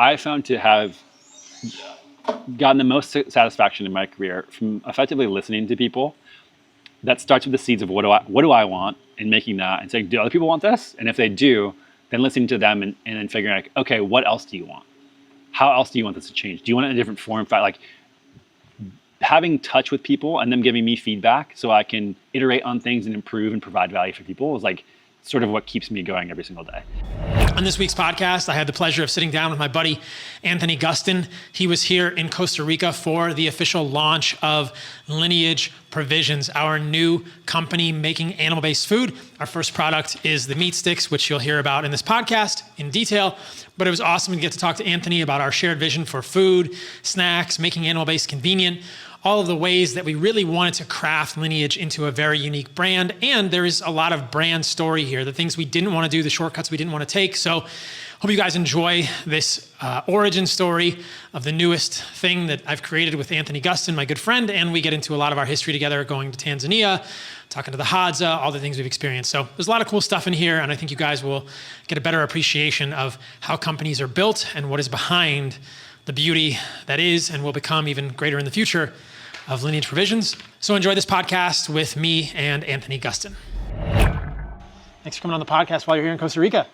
I found to have gotten the most satisfaction in my career from effectively listening to people. That starts with the seeds of what do I want, and making that and saying, do other people want this? And if they do, then listening to them and then figuring like, okay, what else do you want? How else do you want this to change? Do you want it in a different form? Like having touch with people and them giving me feedback so I can iterate on things and improve and provide value for people is like sort of what keeps me going every single day. On this week's podcast, I had the pleasure of sitting down with my buddy, Anthony Gustin. He was here in Costa Rica for the official launch of Lineage Provisions, our new company making animal-based food. Our first product is the meat sticks, which you'll hear about in this podcast in detail. But it was awesome to get to talk to Anthony about our shared vision for food, snacks, making animal-based convenient, all of the ways that we really wanted to craft Lineage into a very unique brand. And there is a lot of brand story here, the things we didn't want to do, the shortcuts we didn't want to take. So hope you guys enjoy this origin story of the newest thing that I've created with Anthony Gustin, my good friend. And we get into a lot of our history together, going to Tanzania, talking to the Hadza, all the things we've experienced. So there's a lot of cool stuff in here. And I think you guys will get a better appreciation of how companies are built and what is behind the beauty that is and will become even greater in the future of Lineage Provisions. So enjoy this podcast with me and Anthony Gustin. Thanks for coming on the podcast while you're here in Costa Rica.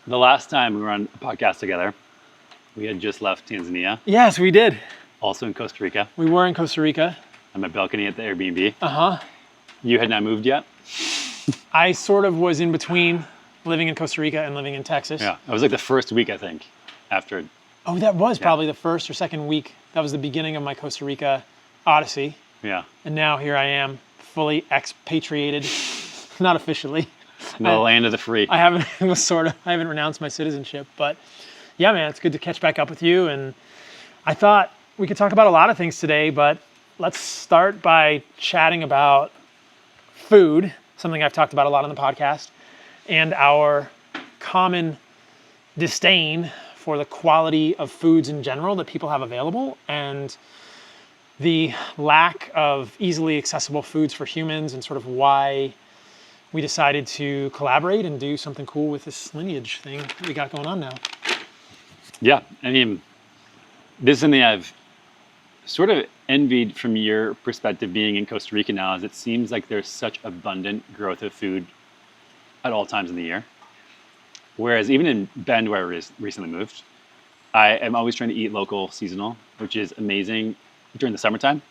The last time we were on a podcast together, we had just left Tanzania. Yes, we did. Also in Costa Rica. We were in Costa Rica. On my balcony at the Airbnb. Uh-huh. You had not moved yet? I sort of was in between living in Costa Rica and living in Texas. Yeah, it was like the first week, I think, after. Oh, that was probably the first or second week. That was the beginning of my Costa Rica odyssey. Yeah. And now here I am, fully expatriated, not officially. In the land of the free. I haven't renounced my citizenship, but yeah, man, it's good to catch back up with you. And I thought we could talk about a lot of things today, but let's start by chatting about food, something I've talked about a lot on the podcast, and our common disdain for the quality of foods in general that people have available, and the lack of easily accessible foods for humans, and sort of why we decided to collaborate and do something cool with this Lineage thing that we got going on now. Yeah, I mean, this is something I've sort of envied from your perspective being in Costa Rica now, is it seems like there's such abundant growth of food at all times in the year. Whereas even in Bend, where I recently moved, I am always trying to eat local, seasonal, which is amazing during the summertime,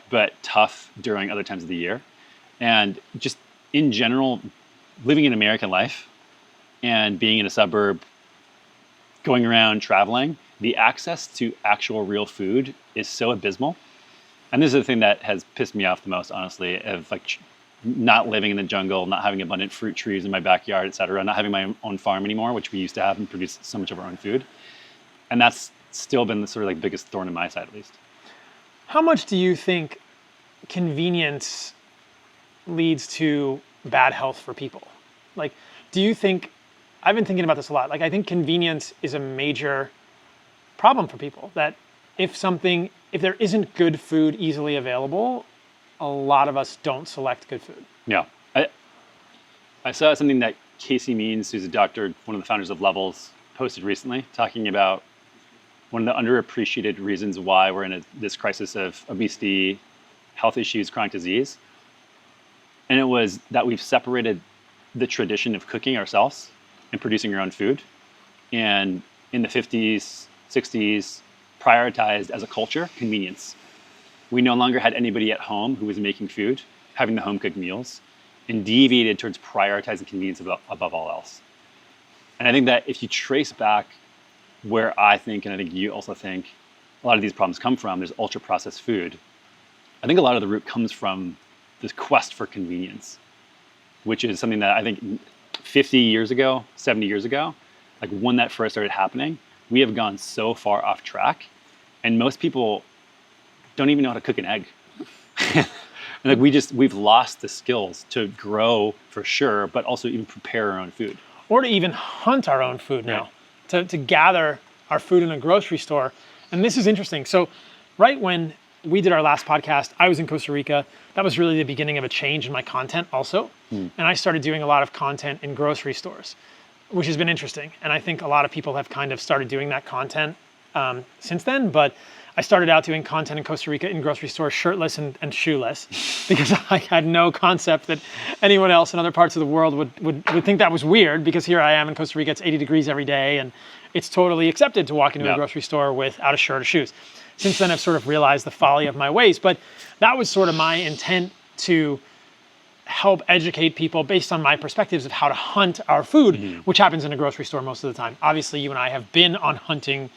but tough during other times of the year. And just in general, living an American life and being in a suburb, going around traveling, the access to actual real food is so abysmal. And this is the thing that has pissed me off the most, honestly, of like not living in the jungle, not having abundant fruit trees in my backyard, et cetera, not having my own farm anymore, which we used to have and produce so much of our own food. And that's still been the sort of like biggest thorn in my side, at least. How much do you think convenience leads to bad health for people? Like, do you think, I've been thinking about this a lot, like I think convenience is a major problem for people, that if there isn't good food easily available, a lot of us don't select good food. Yeah. I saw something that Casey Means, who's a doctor, one of the founders of Levels, posted recently, talking about one of the underappreciated reasons why we're in this crisis of obesity, health issues, chronic disease. And it was that we've separated the tradition of cooking ourselves and producing our own food. And in the 50s, 60s, prioritized as a culture, convenience. We no longer had anybody at home who was making food, having the home cooked meals, and deviated towards prioritizing convenience above all else. And I think that if you trace back where I think, and I think you also think, a lot of these problems come from, there's ultra processed food. I think a lot of the root comes from this quest for convenience, which is something that I think 50 years ago, 70 years ago, like when that first started happening, we have gone so far off track, and most people don't even know how to cook an egg. And like we've lost the skills to grow for sure, but also even prepare our own food. Or to even hunt our own food now, to gather our food in a grocery store. And this is interesting. So right when we did our last podcast, I was in Costa Rica. That was really the beginning of a change in my content also. And I started doing a lot of content in grocery stores, which has been interesting. And I think a lot of people have kind of started doing that content since then, but I started out doing content in Costa Rica in grocery stores, shirtless and shoeless, because I had no concept that anyone else in other parts of the world would think that was weird, because here I am in Costa Rica, it's 80 degrees every day, and it's totally accepted to walk into a grocery store without a shirt or shoes. Since then, I've sort of realized the folly of my ways, but that was sort of my intent, to help educate people based on my perspectives of how to hunt our food, which happens in a grocery store most of the time. Obviously, you and I have been on hunting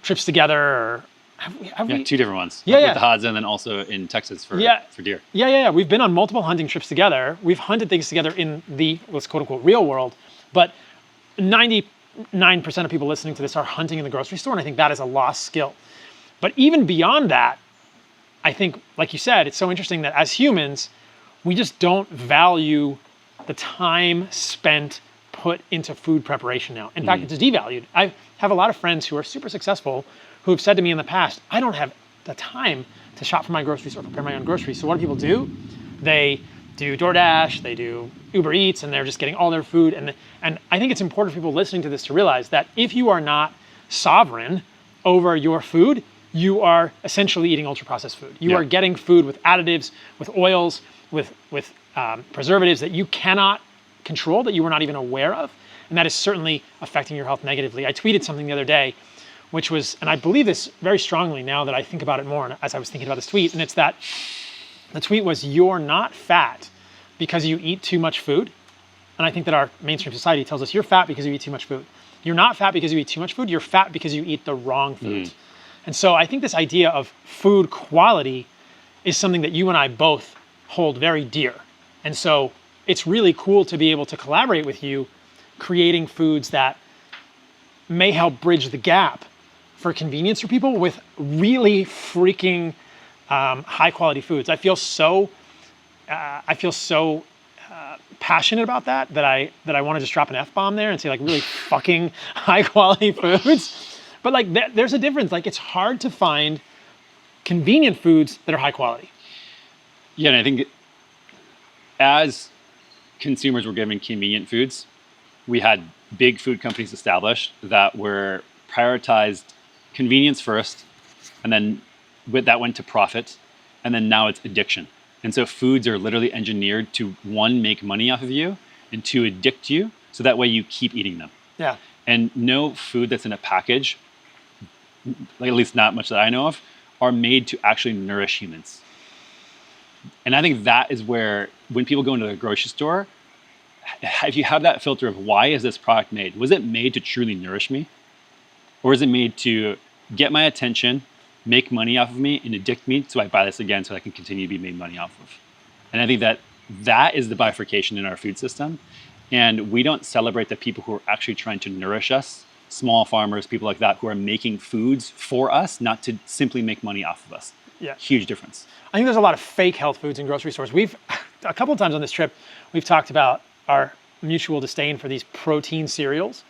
trips together, or have we? Two different ones. Yeah, with the Hadza, and then also in Texas for deer. Yeah. We've been on multiple hunting trips together. We've hunted things together in the, let's quote unquote, real world, but 99% of people listening to this are hunting in the grocery store, and I think that is a lost skill. But even beyond that, I think, like you said, it's so interesting that as humans, we just don't value the time spent put into food preparation now. In fact, it's devalued. I have a lot of friends who are super successful who have said to me in the past, I don't have the time to shop for my groceries or prepare my own groceries. So what do people do? They do DoorDash, they do Uber Eats, and they're just getting all their food. And I think it's important for people listening to this to realize that if you are not sovereign over your food, you are essentially eating ultra-processed food. You are getting food with additives, with oils, with preservatives that you cannot control, that you were not even aware of. And that is certainly affecting your health negatively. I tweeted something the other day, which was, and I believe this very strongly now that I think about it more, and as I was thinking about this tweet, and it's that the tweet was, you're not fat because you eat too much food. And I think that our mainstream society tells us you're fat because you eat too much food. You're not fat because you eat too much food, you're fat because you eat the wrong foods. And so I think this idea of food quality is something that you and I both hold very dear. And so it's really cool to be able to collaborate with you, creating foods that may help bridge the gap for convenience for people with really freaking high quality foods. I feel so passionate about that I want to just drop an F-bomb there and say, like, really fucking high quality foods. But like there's a difference. Like, it's hard to find convenient foods that are high quality. Yeah, and I think as consumers were given convenient foods, we had big food companies established that were prioritized convenience first, and then that went to profit, and then now it's addiction. And so foods are literally engineered to, one, make money off of you, and two, addict you, so that way you keep eating them. Yeah. And no food that's in a package, like at least not much that I know of, are made to actually nourish humans. And I think that is where, when people go into the grocery store, if you have that filter of, why is this product made? Was it made to truly nourish me? Or is it made to get my attention, make money off of me, and addict me so I buy this again so I can continue to be made money off of? And I think that is the bifurcation in our food system. And we don't celebrate the people who are actually trying to nourish us, small farmers, people like that, who are making foods for us, not to simply make money off of us. Yeah. Huge difference. I think there's a lot of fake health foods in grocery stores. We've, a couple of times on this trip, we've talked about our mutual disdain for these protein cereals,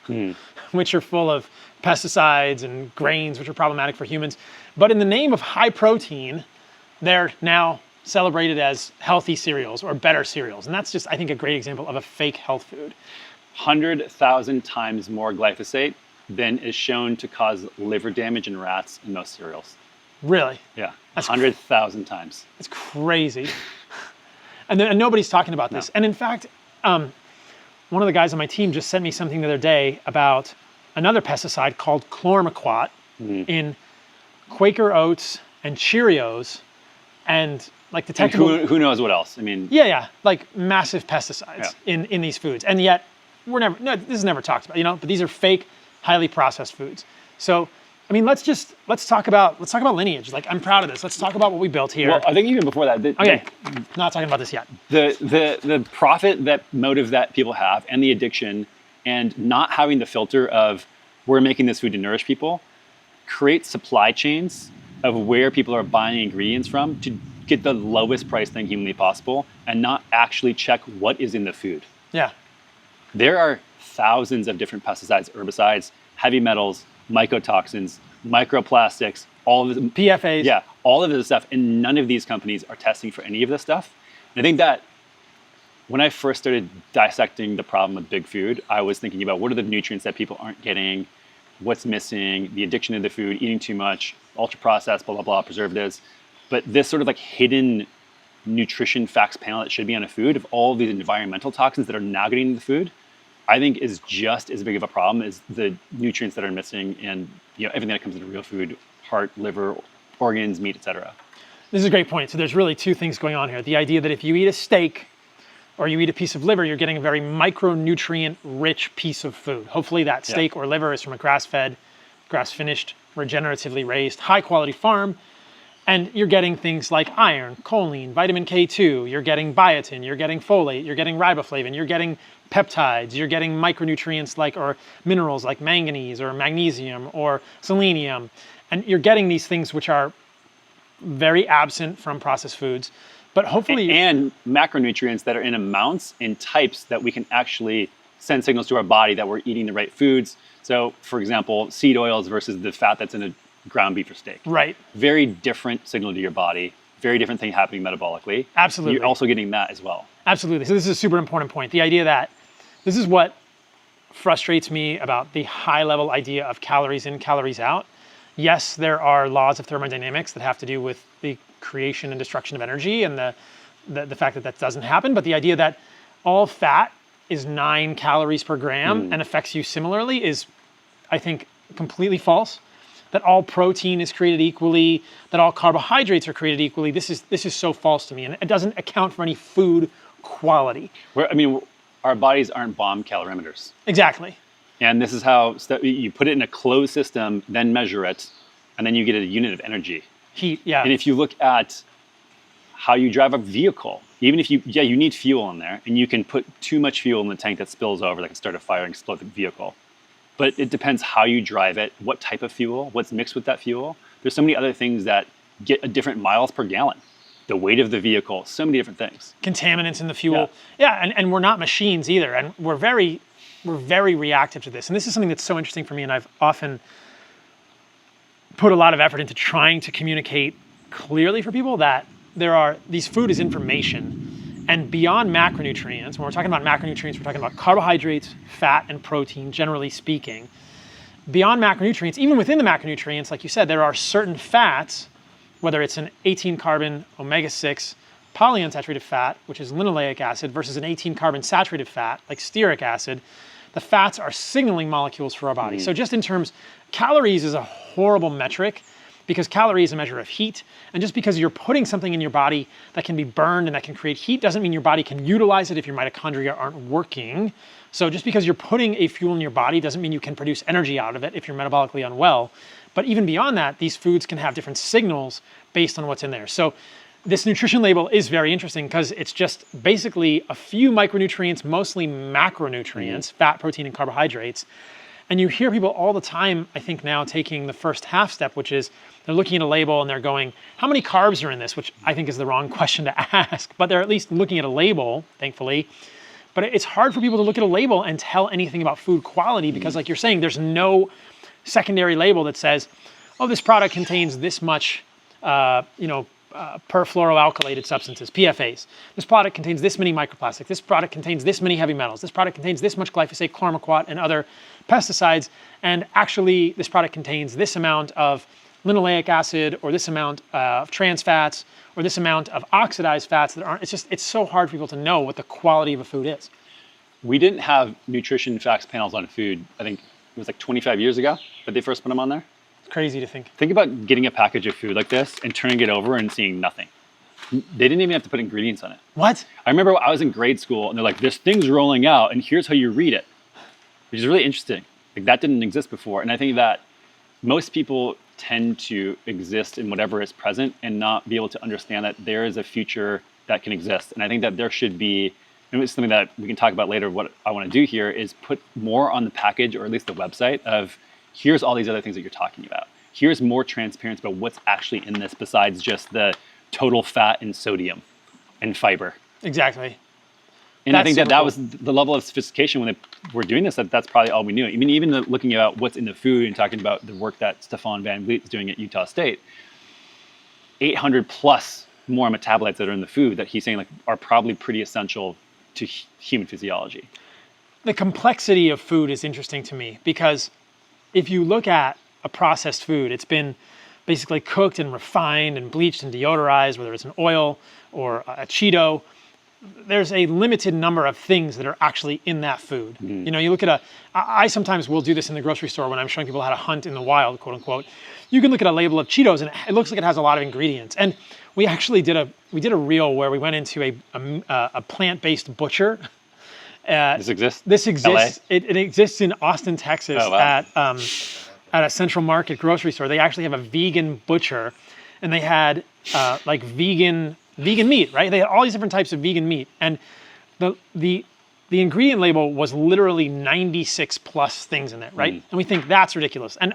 which are full of pesticides and grains, which are problematic for humans. But in the name of high protein, they're now celebrated as healthy cereals or better cereals. And that's just, I think, a great example of a fake health food. 100,000 times more glyphosate than is shown to cause liver damage in rats in most cereals. Really? Yeah, 100,000 times. It's crazy. And nobody's talking about this. No. And in fact, one of the guys on my team just sent me something the other day about another pesticide called chlormequat in Quaker Oats and Cheerios, and like detectable. And who knows what else? I mean. Yeah, like massive pesticides in these foods, and yet this is never talked about, But these are fake, highly processed foods. So, I mean, let's talk about Lineage. Like, I'm proud of this. Let's talk about what we built here. Well, I think even before that. Not talking about this yet. The profit motive that people have, and the addiction, and not having the filter of, we're making this food to nourish people, create supply chains of where people are buying ingredients from to get the lowest price thing humanly possible, and not actually check what is in the food. Yeah. There are thousands of different pesticides, herbicides, heavy metals, mycotoxins, microplastics, all of this. PFAs. Yeah, all of this stuff, and none of these companies are testing for any of this stuff. And I think that when I first started dissecting the problem with big food, I was thinking about, what are the nutrients that people aren't getting? what's missing, the addiction to the food, eating too much, ultra processed, blah, blah, blah, preservatives. But this sort of like hidden nutrition facts panel that should be on a food of all these environmental toxins that are now getting into the food, I think is just as big of a problem as the nutrients that are missing and everything that comes into real food, heart, liver, organs, meat, etc. This is a great point. So there's really two things going on here. The idea that if you eat a steak or you eat a piece of liver, you're getting a very micronutrient-rich piece of food. Hopefully that steak or liver is from a grass-fed, grass-finished, regeneratively raised, high-quality farm. And you're getting things like iron, choline, vitamin K2, you're getting biotin, you're getting folate, you're getting riboflavin, you're getting peptides, you're getting micronutrients or minerals like manganese or magnesium or selenium. And you're getting these things which are very absent from processed foods. But hopefully... And macronutrients that are in amounts and types that we can actually send signals to our body that we're eating the right foods. So, for example, seed oils versus the fat that's in a ground beef or steak. Right. Very different signal to your body. Very different thing happening metabolically. Absolutely. You're also getting that as well. Absolutely. So this is a super important point. The idea that this is what frustrates me about the high-level idea of calories in, calories out. Yes, there are laws of thermodynamics that have to do with the creation and destruction of energy and the fact that that doesn't happen. But the idea that all fat is 9 calories per gram and affects you similarly is, I think, completely false. That all protein is created equally, that all carbohydrates are created equally. This is so false to me, and it doesn't account for any food quality. Our bodies aren't bomb calorimeters. Exactly. And this is how you put it in a closed system, then measure it, and then you get a unit of energy. Heat, yeah. And if you look at how you drive a vehicle, even if you need fuel in there, and you can put too much fuel in the tank that spills over, that can start a fire and explode the vehicle. But it depends how you drive it, what type of fuel, what's mixed with that fuel. There's so many other things that get a different miles per gallon. The weight of the vehicle, so many different things. Contaminants in the fuel. Yeah, and we're not machines either. And we're very reactive to this. And this is something that's so interesting for me, and I've often put a lot of effort into trying to communicate clearly for people that these food is information. And beyond macronutrients, when we're talking about macronutrients, we're talking about carbohydrates, fat, and protein, generally speaking. Beyond macronutrients, even within the macronutrients, like you said, there are certain fats, whether it's an 18-carbon omega-6 polyunsaturated fat, which is linoleic acid, versus an 18-carbon saturated fat, like stearic acid, the fats are signaling molecules for our body. So just in terms, calories is a horrible metric, because calorie is a measure of heat. And just because you're putting something in your body that can be burned and that can create heat doesn't mean your body can utilize it if your mitochondria aren't working. So just because you're putting a fuel in your body doesn't mean you can produce energy out of it if you're metabolically unwell. But even beyond that, these foods can have different signals based on what's in there. So this nutrition label is very interesting because it's just basically a few micronutrients, mostly macronutrients, fat, protein, and carbohydrates. And you hear people all the time, I think now, taking the first half step, which is they're looking at a label and they're going, how many carbs are in this? Which I think is the wrong question to ask, but they're at least looking at a label, thankfully. But it's hard for people to look at a label and tell anything about food quality because, like you're saying, there's no secondary label that says, oh, this product contains this much, perfluoroalkylated substances, PFAs. This product contains this many microplastics. This product contains this many heavy metals. This product contains this much glyphosate, chlormequat, and other pesticides. And actually, this product contains this amount of linoleic acid, or this amount of trans fats, or this amount of oxidized fats that aren't. It's so hard for people to know what the quality of a food is. We didn't have nutrition facts panels on food, I think it was like 25 years ago that they first put them on there. Crazy to think. Think about getting a package of food like this and turning it over and seeing nothing. They didn't even have to put ingredients on it. What? I remember I was in grade school and they're like, this thing's rolling out and here's how you read it, which is really interesting. Like that didn't exist before. And I think that most people tend to exist in whatever is present and not be able to understand that there is a future that can exist. And I think that there should be, and it's something that we can talk about later, what I want to do here is put more on the package, or at least the website, of here's all these other things that you're talking about. Here's more transparency about what's actually in this besides just the total fat and sodium and fiber. Exactly. And I think that was the level of sophistication when they were doing this, that's probably all we knew. I mean, even looking at what's in the food and talking about the work that Stefan Van Vliet is doing at Utah State, 800 plus more metabolites that are in the food that he's saying like are probably pretty essential to human physiology. The complexity of food is interesting to me because if you look at a processed food, it's been basically cooked and refined and bleached and deodorized, whether it's an oil or a Cheeto. There's a limited number of things that are actually in that food. You know, you look at I sometimes will do this in the grocery store when I'm showing people how to hunt in the wild, quote unquote. You can look at a label of Cheetos and it looks like it has a lot of ingredients. And we actually did a reel where we went into a plant-based butcher. This exists? This exists. LA? It exists in Austin, Texas, Oh, wow. at a Central Market grocery store. They actually have a vegan butcher, and they had like vegan meat, right? They had all these different types of vegan meat, and the ingredient label was literally 96 plus things in it, right? And we think that's ridiculous. And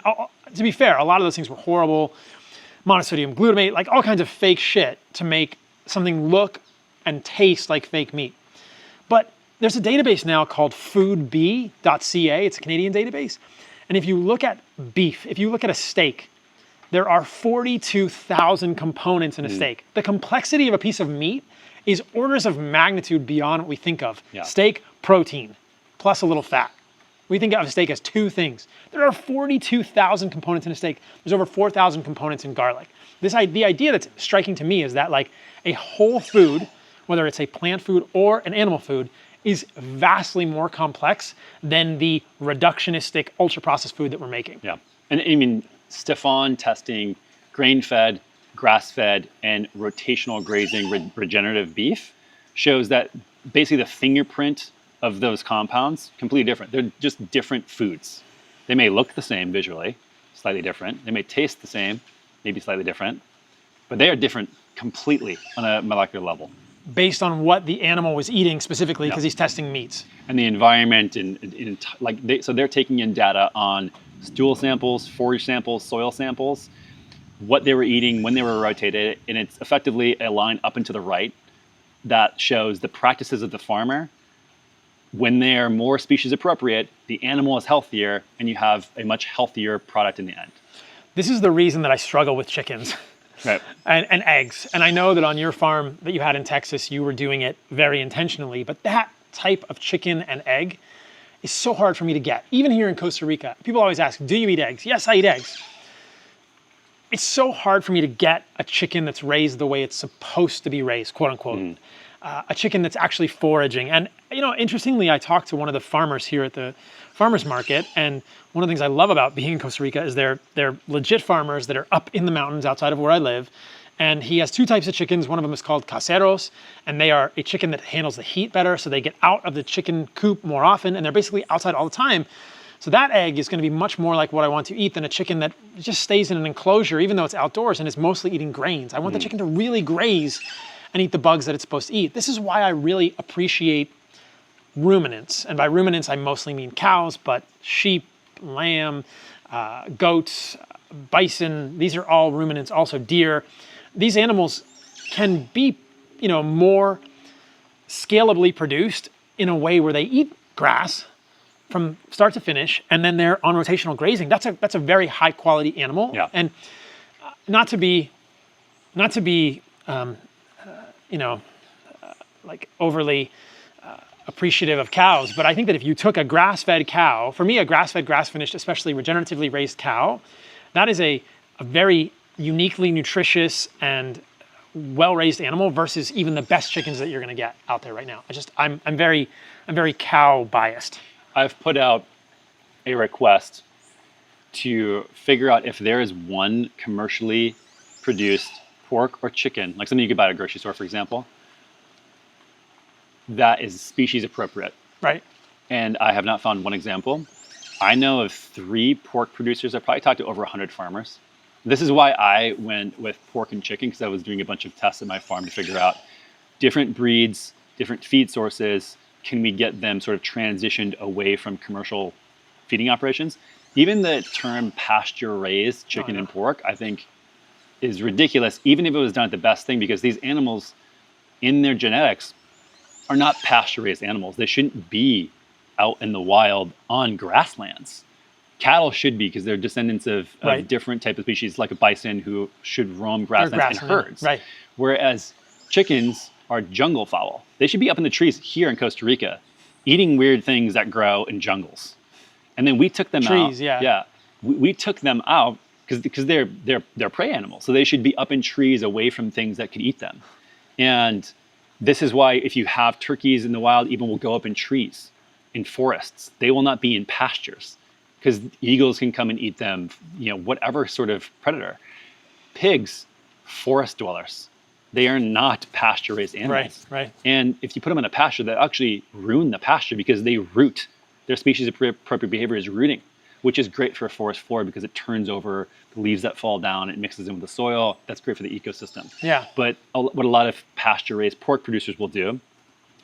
to be fair, a lot of those things were horrible. Monosodium glutamate, like all kinds of fake shit to make something look and taste like fake meat. But there's a database now called foodb.ca. It's a Canadian database. And if you look at beef, if you look at a steak, there are 42,000 components in a steak. The complexity of a piece of meat is orders of magnitude beyond what we think of. Yeah. Steak, protein, plus a little fat. We think of a steak as two things. There are 42,000 components in a steak. There's over 4,000 components in garlic. The idea that's striking to me is that like a whole food, whether it's a plant food or an animal food, is vastly more complex than the reductionistic ultra-processed food that we're making. Yeah, and I mean, Stefan testing grain-fed, grass-fed, and rotational grazing regenerative beef shows that basically the fingerprint of those compounds completely different. They're just different foods. They may look the same visually, slightly different. They may taste the same, maybe slightly different, but they are different completely on a molecular level. Based on what the animal was eating specifically, because he's testing meats. And the environment, so they're taking in data on stool samples, forage samples, soil samples, what they were eating, when they were rotated, and it's effectively a line up and to the right that shows the practices of the farmer. When they're more species appropriate, the animal is healthier, and you have a much healthier product in the end. This is the reason that I struggle with chickens. Right. And eggs. And I know that on your farm that you had in Texas, you were doing it very intentionally, but that type of chicken and egg is so hard for me to get. Even here in Costa Rica, people always ask, do you eat eggs? Yes, I eat eggs. It's so hard for me to get a chicken that's raised the way it's supposed to be raised, quote unquote. A chicken that's actually foraging. And, you know, interestingly, I talked to one of the farmers here at the farmers market, and one of the things I love about being in Costa Rica is they're legit farmers that are up in the mountains outside of where I live. And he has two types of chickens. One of them is called caseros, and they are a chicken that handles the heat better, so they get out of the chicken coop more often, and they're basically outside all the time. So that egg is going to be much more like what I want to eat than a chicken that just stays in an enclosure, even though it's outdoors and is mostly eating grains. I want the chicken to really graze and eat the bugs that it's supposed to eat. This is why I really appreciate ruminants. And by ruminants, I mostly mean cows, but sheep, lamb, goats, bison, these are all ruminants, also deer. These animals can be, you know, more scalably produced in a way where they eat grass from start to finish, and then they're on rotational grazing. That's a very high quality animal. Yeah. And not to be like overly appreciative of cows, but I think that if you took a grass-fed cow, for me, a grass-fed, grass-finished, especially regeneratively raised cow, that is a very uniquely nutritious and well-raised animal versus even the best chickens that you're going to get out there right now. I'm very cow biased. I've put out a request to figure out if there is one commercially produced pork or chicken, like something you could buy at a grocery store, for example, that is species appropriate. Right. And I have not found one example. I know of 3 pork producers. I've probably talked to over 100 farmers. This is why I went with pork and chicken, because I was doing a bunch of tests at my farm to figure out different breeds, different feed sources. Can we get them sort of transitioned away from commercial feeding operations? Even the term pasture-raised chicken and pork, I think, is ridiculous, even if it was done at the best thing, because these animals in their genetics are not pasture-raised animals. They shouldn't be out in the wild on grasslands. Cattle should be, because they're descendants of different type of species, like a bison who should roam grasslands in herds. Right. Whereas chickens are jungle fowl. They should be up in the trees here in Costa Rica, eating weird things that grow in jungles. And then we took them out. Trees, yeah. we took them out because they're prey animals, so they should be up in trees away from things that could eat them. And this is why if you have turkeys in the wild, even will go up in trees, in forests. They will not be in pastures because eagles can come and eat them, whatever sort of predator. Pigs, forest dwellers. They are not pasture-raised animals. Right. And if you put them in a pasture, they actually ruin the pasture because they root. Their species appropriate behavior is rooting, which is great for a forest floor because it turns over the leaves that fall down, it mixes in with the soil. That's great for the ecosystem. Yeah. But what a lot of pasture-raised pork producers will do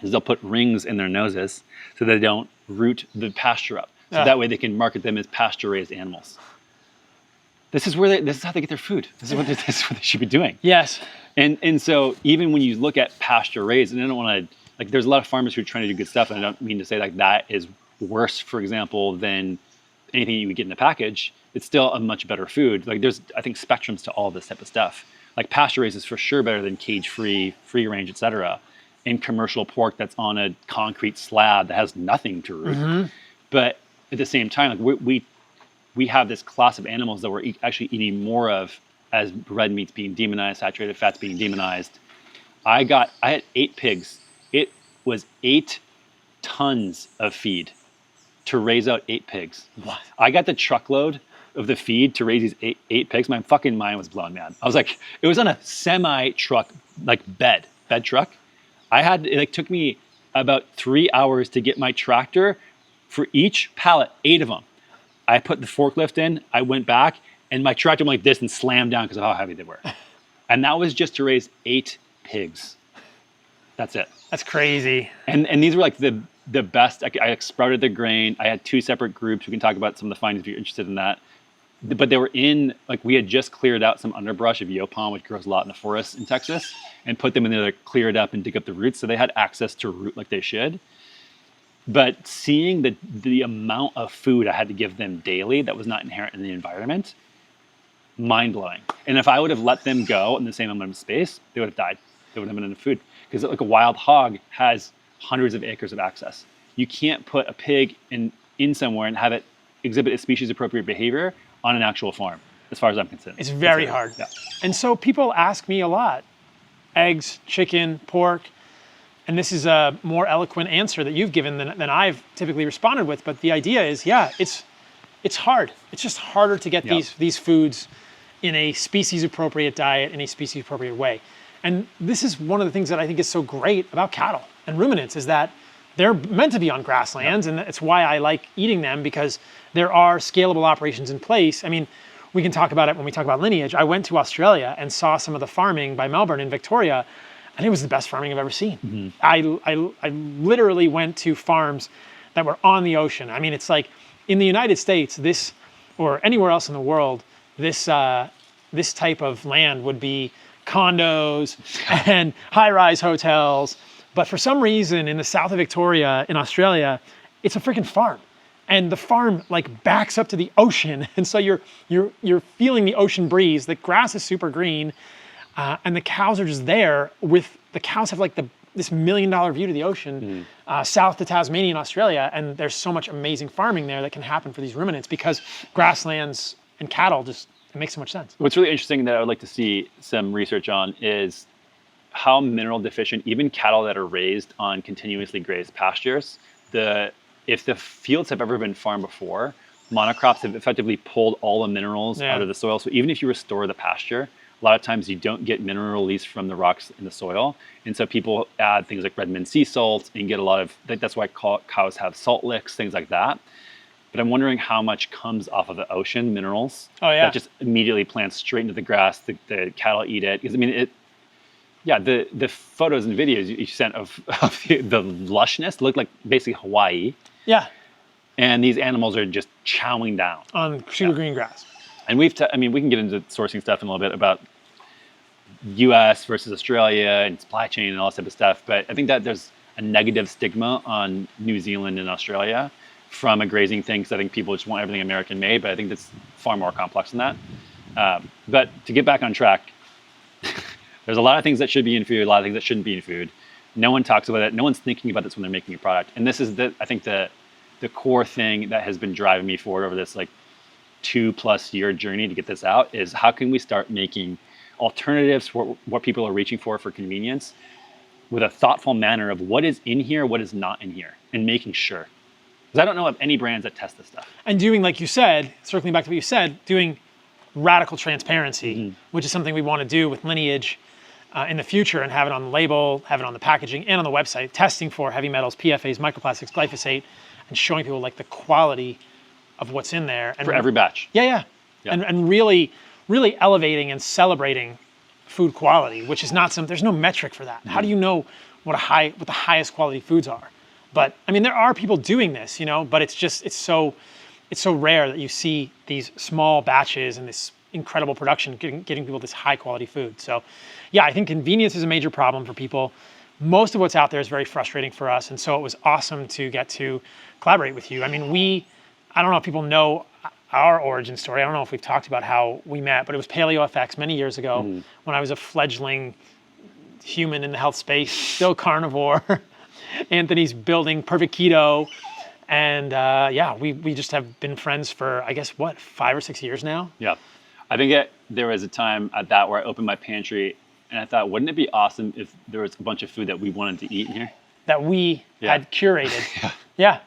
is they'll put rings in their noses so they don't root the pasture up. So that way they can market them as pasture-raised animals. This is how they get their food. This is what they should be doing. Yes. And so even when you look at pasture raised, and I don't want to, there's a lot of farmers who are trying to do good stuff, and I don't mean to say that is worse, for example, than anything you would get in a package. It's still a much better food. There's, I think, spectrums to all this type of stuff. Pasture raised is for sure better than cage-free, free-range, et cetera, and commercial pork that's on a concrete slab that has nothing to root. Mm-hmm. But at the same time, we have this class of animals that we're actually eating more of as red meat's being demonized, saturated fats being demonized. I had 8 pigs. It was 8 tons of feed to raise out 8 pigs. What? I got the truckload of the feed to raise these eight pigs. My fucking mind was blown, man. I was like, it was on a semi-truck, bed truck. It took me about 3 hours to get my tractor for each pallet, 8 of them. I put the forklift in, I went back, and my tractor went like this and slammed down because of how heavy they were. And that was just to raise 8 pigs. That's it. That's crazy. And these were the best. I sprouted the grain. I had 2 separate groups. We can talk about some of the findings if you're interested in that. But they were in, we had just cleared out some underbrush of yaupon, which grows a lot in the forests in Texas, and put them in there to clear it up and dig up the roots. So they had access to root like they should. But seeing the amount of food I had to give them daily that was not inherent in the environment, mind-blowing. And if I would have let them go in the same amount of space, they would have died. They wouldn't have been enough food. Because a wild hog has hundreds of acres of access. You can't put a pig in somewhere and have it exhibit a species-appropriate behavior on an actual farm, as far as I'm concerned. It's very hard. Yeah. And so people ask me a lot, eggs, chicken, pork, and this is a more eloquent answer that you've given than I've typically responded with. But the idea is, it's hard. It's just harder to get these foods in a species-appropriate diet, in a species-appropriate way. And this is one of the things that I think is so great about cattle and ruminants is that they're meant to be on grasslands, and it's why I like eating them, because there are scalable operations in place. I mean, we can talk about it when we talk about Lineage. I went to Australia and saw some of the farming by Melbourne in Victoria, and it was the best farming I've ever seen. Mm-hmm. I literally went to farms that were on the ocean. I mean, it's like in the United States, this, or anywhere else in the world, this type of land would be condos and high-rise hotels. But for some reason in the south of Victoria in Australia, it's a freaking farm. And the farm backs up to the ocean. And so you're feeling the ocean breeze. The grass is super green. And the cows are just there the cows have this $1 million view to the ocean, south to Tasmania in Australia. And there's so much amazing farming there that can happen for these ruminants because grasslands and cattle it makes so much sense. What's really interesting that I would like to see some research on is how mineral deficient even cattle that are raised on continuously grazed pastures, if the fields have ever been farmed before, monocrops have effectively pulled all the minerals out of the soil. So even if you restore the pasture, a lot of times you don't get mineral release from the rocks in the soil. And so people add things like Redmond sea salt and get a lot of, that's why cows have salt licks, things like that. But I'm wondering how much comes off of the ocean, minerals, that just immediately plants straight into the grass. The cattle eat it. Because I mean, the photos and videos you sent of the lushness look like basically Hawaii. Yeah. And these animals are just chowing down on super green grass. And we can get into sourcing stuff in a little bit about U.S. versus Australia and supply chain and all that type of stuff. But I think that there's a negative stigma on New Zealand and Australia from a grazing thing, because I think people just want everything American made. But I think that's far more complex than that. But to get back on track, there's a lot of things that should be in food, a lot of things that shouldn't be in food. No one talks about it. No one's thinking about this when they're making a product. And this is I think the core thing that has been driving me forward over this 2+ year journey to get this out is how can we start making alternatives for what people are reaching for convenience with a thoughtful manner of what is in here, what is not in here, and making sure. Because I don't know of any brands that test this stuff. And doing, like you said, circling back to what you said, doing radical transparency, which is something we want to do with Lineage in the future, and have it on the label, have it on the packaging and on the website, testing for heavy metals, PFAs, microplastics, glyphosate, and showing people like the quality of what's in there. And for every batch. Yeah. And really elevating and celebrating food quality, which is not there's no metric for that. How do you know what the highest quality foods are? But I mean, there are people doing this, but it's so rare that you see these small batches and this incredible production getting people this high quality food. So yeah, I think convenience is a major problem for people. Most of what's out there is very frustrating for us. And so it was awesome to get to collaborate with you. I mean, I don't know if people know our origin story. I don't know if we've talked about how we met, but it was PaleoFX many years ago when I was a fledgling human in the health space, still carnivore. Anthony's building Perfect Keto. And we just have been friends for, I guess, 5 or 6 years now? Yeah. I think there was a time at that where I opened my pantry and I thought, wouldn't it be awesome if there was a bunch of food that we wanted to eat in here? That we had curated. Yeah.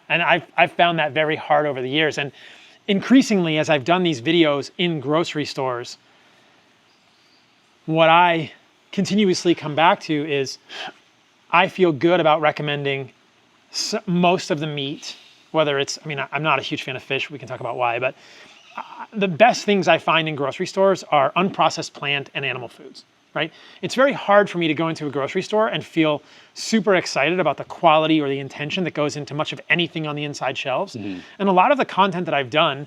And I've found that very hard over the years. And increasingly, as I've done these videos in grocery stores, what I continuously come back to is I feel good about recommending most of the meat, whether it's, I'm not a huge fan of fish. We can talk about why, but the best things I find in grocery stores are unprocessed plant and animal foods, right? It's very hard for me to go into a grocery store and feel super excited about the quality or the intention that goes into much of anything on the inside shelves. And a lot of the content that I've done,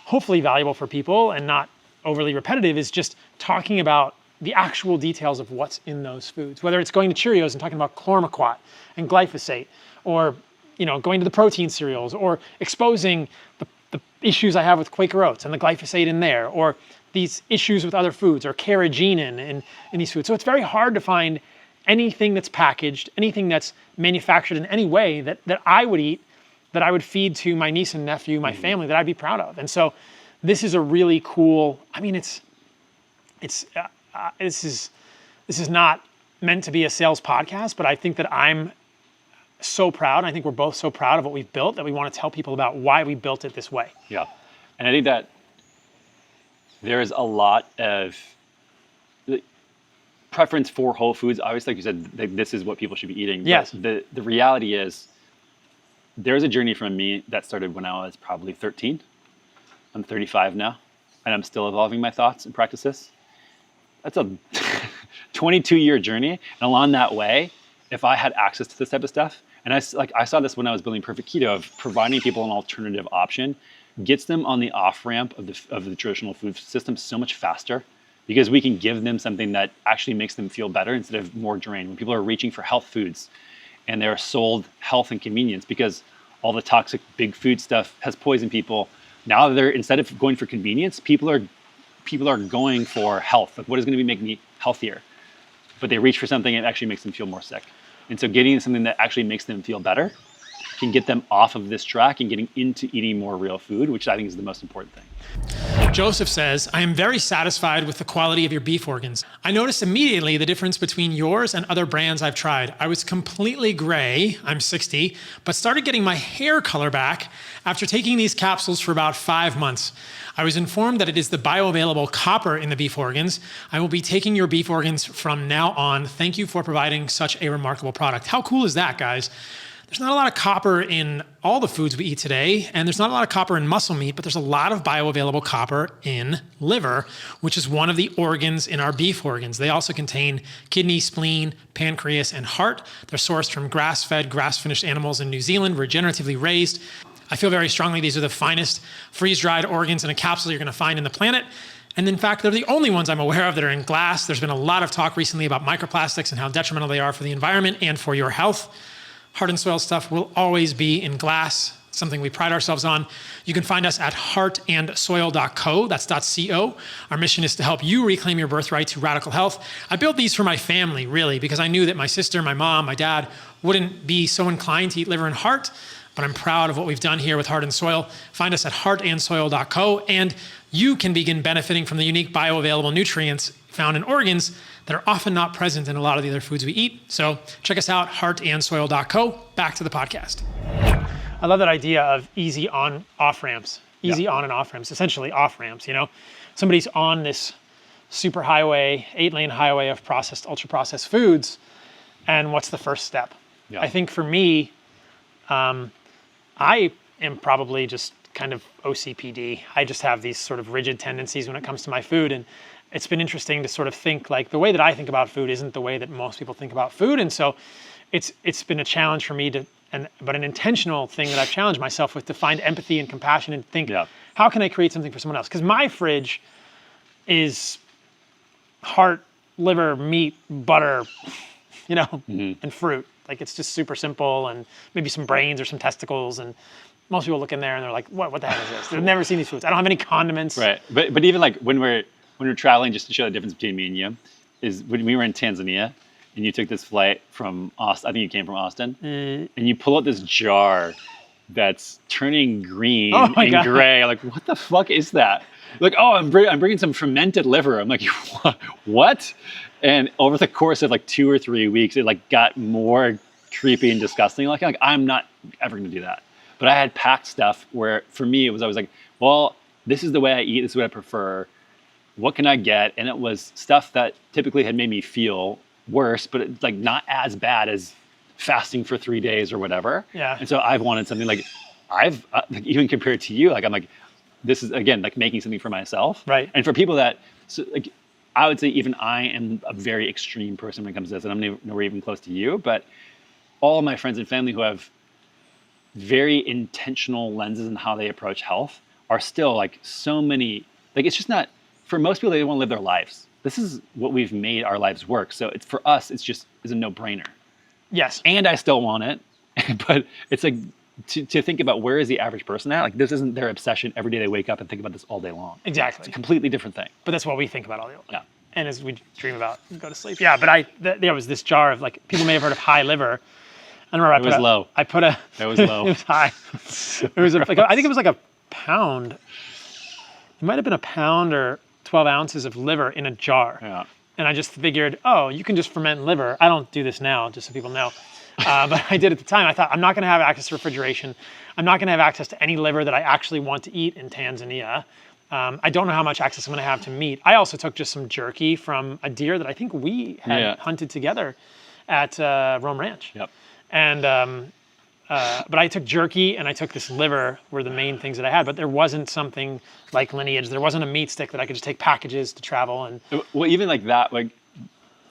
hopefully valuable for people and not overly repetitive, is just talking about the actual details of what's in those foods, whether it's going to Cheerios and talking about chlormequat and glyphosate, or going to the protein cereals, or exposing the issues I have with Quaker Oats and the glyphosate in there, or these issues with other foods, or carrageenan in these foods. So it's very hard to find anything that's packaged, anything that's manufactured in any way that I would eat, that I would feed to my niece and nephew, my family, that I'd be proud of. And so this is a really cool, this is not meant to be a sales podcast, but I think that I'm so proud. I think we're both so proud of what we've built that we want to tell people about why we built it this way. Yeah. And I think that there is a lot of preference for whole foods. Obviously, like you said, this is what people should be eating. Yes. But the reality is there's a journey from me that started when I was probably 13. I'm 35 now, and I'm still evolving my thoughts and practices. That's a 22-year journey. And along that way, if I had access to this type of stuff, and I saw this when I was building Perfect Keto, of providing people an alternative option, gets them on the off-ramp of the traditional food system so much faster, because we can give them something that actually makes them feel better instead of more drained. When people are reaching for health foods and they're sold health and convenience because all the toxic big food stuff has poisoned people, now instead of going for convenience, people are going for health. Like, what is going to make me healthier? But they reach for something that actually makes them feel more sick. And so getting something that actually makes them feel better can get them off of this track and getting into eating more real food, which I think is the most important thing. Joseph says, I am very satisfied with the quality of your beef organs. I noticed immediately the difference between yours and other brands I've tried. I was completely gray, I'm 60, but started getting my hair color back after taking these capsules for about 5 months. I was informed that it is the bioavailable copper in the beef organs. I will be taking your beef organs from now on. Thank you for providing such a remarkable product. How cool is that, guys? There's not a lot of copper in all the foods we eat today, and there's not a lot of copper in muscle meat, but there's a lot of bioavailable copper in liver, which is one of the organs in our beef organs. They also contain kidney, spleen, pancreas, and heart. They're sourced from grass-fed, grass-finished animals in New Zealand, regeneratively raised. I feel very strongly these are the finest freeze-dried organs in a capsule you're going to find in the planet. And in fact, they're the only ones I'm aware of that are in glass. There's been a lot of talk recently about microplastics and how detrimental they are for the environment and for your health. Heart and Soil stuff will always be in glass, something we pride ourselves on. You can find us at heartandsoil.co, that's .co. Our mission is to help you reclaim your birthright to radical health. I built these for my family, really, because I knew that my sister, my mom, my dad wouldn't be so inclined to eat liver and heart. but I'm proud of what we've done here with Heart and Soil. Find us at heartandsoil.co, and you can begin benefiting from the unique bioavailable nutrients found in organs that are often not present in a lot of the other foods we eat. So check us out, heartandsoil.co. Back to the podcast. I love that idea of easy on off ramps, on and off ramps, essentially off ramps. Somebody's on this super highway, 8-lane highway of ultra processed foods. And what's the first step? Yeah. I think for me, I am probably just kind of OCPD. I just have these sort of rigid tendencies when it comes to my food. And it's been interesting to sort of think like the way that I think about food isn't the way that most people think about food. And so it's been a challenge for me but an intentional thing that I've challenged myself with, to find empathy and compassion and think, how can I create something for someone else? Because my fridge is heart, liver, meat, butter, and fruit. Like, it's just super simple, and maybe some brains or some testicles. And most people look in there and they're like, what the hell is this? They've never seen these foods. I don't have any condiments. Right. But even like when we're traveling, just to show the difference between me and you, is when we were in Tanzania and you took this flight from Austin, I think you came from Austin, and you pull out this jar that's turning green and gray. Like, what the fuck is that? Like, oh, I'm bringing some fermented liver. I'm like, what? And over the course of like 2 or 3 weeks, it like got more creepy and disgusting. Like I'm not ever going to do that. But I had packed stuff where for me, it was always like, well, this is the way I eat. This is what I prefer. What can I get? And it was stuff that typically had made me feel worse, but it's like not as bad as fasting for 3 days or whatever. Yeah. And so I've wanted something like like, even compared to you, like I'm like, this is again like making something for myself. Right. And for people that, so like, I would say even I am a very extreme person when it comes to this, and I'm nowhere even close to you, but all of my friends and family who have very intentional lenses in how they approach health are still like so many, like it's just not, for most people, they want to live their lives. This is what we've made our lives work. So it's, for us, it's a no-brainer. Yes. And I still want it, but it's like, to think about where is the average person at? Like, this isn't their obsession. Every day they wake up and think about this all day long. Exactly. It's a completely different thing. But that's what we think about all day long. Yeah. And as we dream about and go to sleep. Yeah, but there was this jar of, like, people may have heard of high liver. I remember It was low. I put a. It was low. It was high. It was like I think it was like a pound. It might have been a pound or 12 ounces of liver in a jar. Yeah. And I just figured, oh, you can just ferment liver. I don't do this now, just so people know. But I did at the time. I thought, I'm not going to have access to refrigeration. I'm not going to have access to any liver that I actually want to eat in Tanzania. I don't know how much access I'm going to have to meat. I also took just some jerky from a deer that I think we had hunted together at Rome Ranch. Yep. And but I took jerky and I took this liver were the main things that I had. But there wasn't something like Lineage. There wasn't a meat stick that I could just take packages to travel. And well, even like that, like,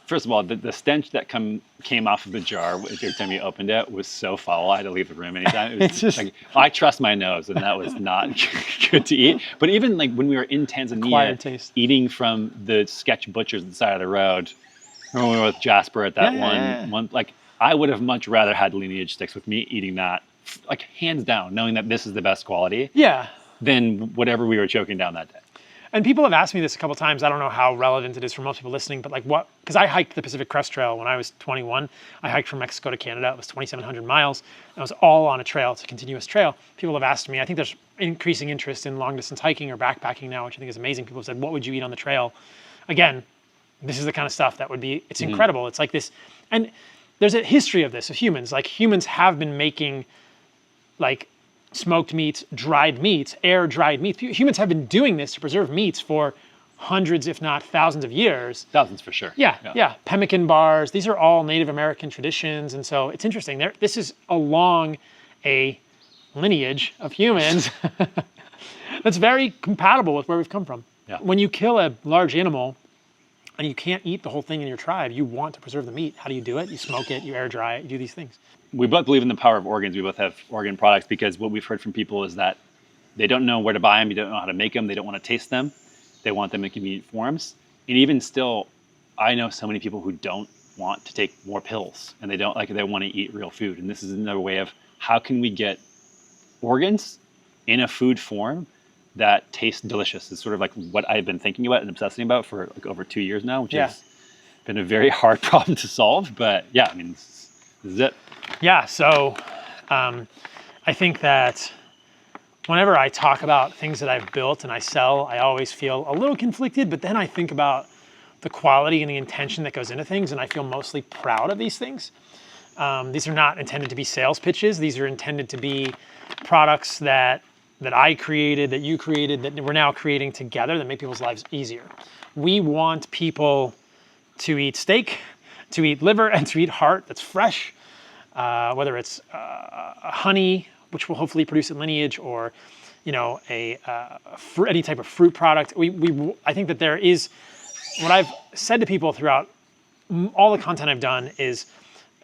first of all, the stench that came off of the jar every time you opened it was so foul. I had to leave the room anytime. It was It's just like, I trust my nose, and that was not good to eat. But even like when we were in Tanzania, Acquired taste. eating from the sketch butchers at the side of the road, when we were with Jasper at that one, like I would have much rather had Lineage sticks with me eating that, like hands down, knowing that this is the best quality. Yeah. Than whatever we were choking down that day. And people have asked me this a couple times. I don't know how relevant it is for most people listening, but like what, because I hiked the Pacific Crest Trail when I was 21. I hiked from Mexico to Canada. It was 2,700 miles. It was all on a trail. It's a continuous trail. People have asked me, I think there's increasing interest in long distance hiking or backpacking now, which I think is amazing. People have said, what would you eat on the trail? Again, this is the kind of stuff that would be, it's incredible. It's like this, and there's a history of this, of humans. Like humans have been making like smoked meats, dried meats, air-dried meats. Humans have been doing this to preserve meats for hundreds, if not thousands of years. Thousands for sure. Yeah. Pemmican bars. These are all Native American traditions. And so it's interesting. This is along a lineage of humans that's very compatible with where we've come from. Yeah. When you kill a large animal and you can't eat the whole thing in your tribe, you want to preserve the meat. How do you do it? You smoke it, you air dry it, you do these things. We both believe in the power of organs. We both have organ products because what we've heard from people is that they don't know where to buy them, they don't know how to make them, they don't want to taste them, they want them in convenient forms. And even still, I know so many people who don't want to take more pills and they don't they want to eat real food. And this is another way of how can we get organs in a food form that tastes delicious. It's sort of like what I've been thinking about and obsessing about for like over 2 years now, which has been a very hard problem to solve. But yeah, I mean, this is it. Yeah, so I think that whenever I talk about things that I've built and I sell, I always feel a little conflicted, but then I think about the quality and the intention that goes into things, and I feel mostly proud of these things. These are not intended to be sales pitches. These are intended to be products that I created, that you created, that we're now creating together that make people's lives easier. We want people to eat steak, to eat liver, and to eat heart that's fresh, whether it's honey, which we'll hopefully produce at Lineage, or any type of fruit product. I think that there is, what I've said to people throughout all the content I've done is,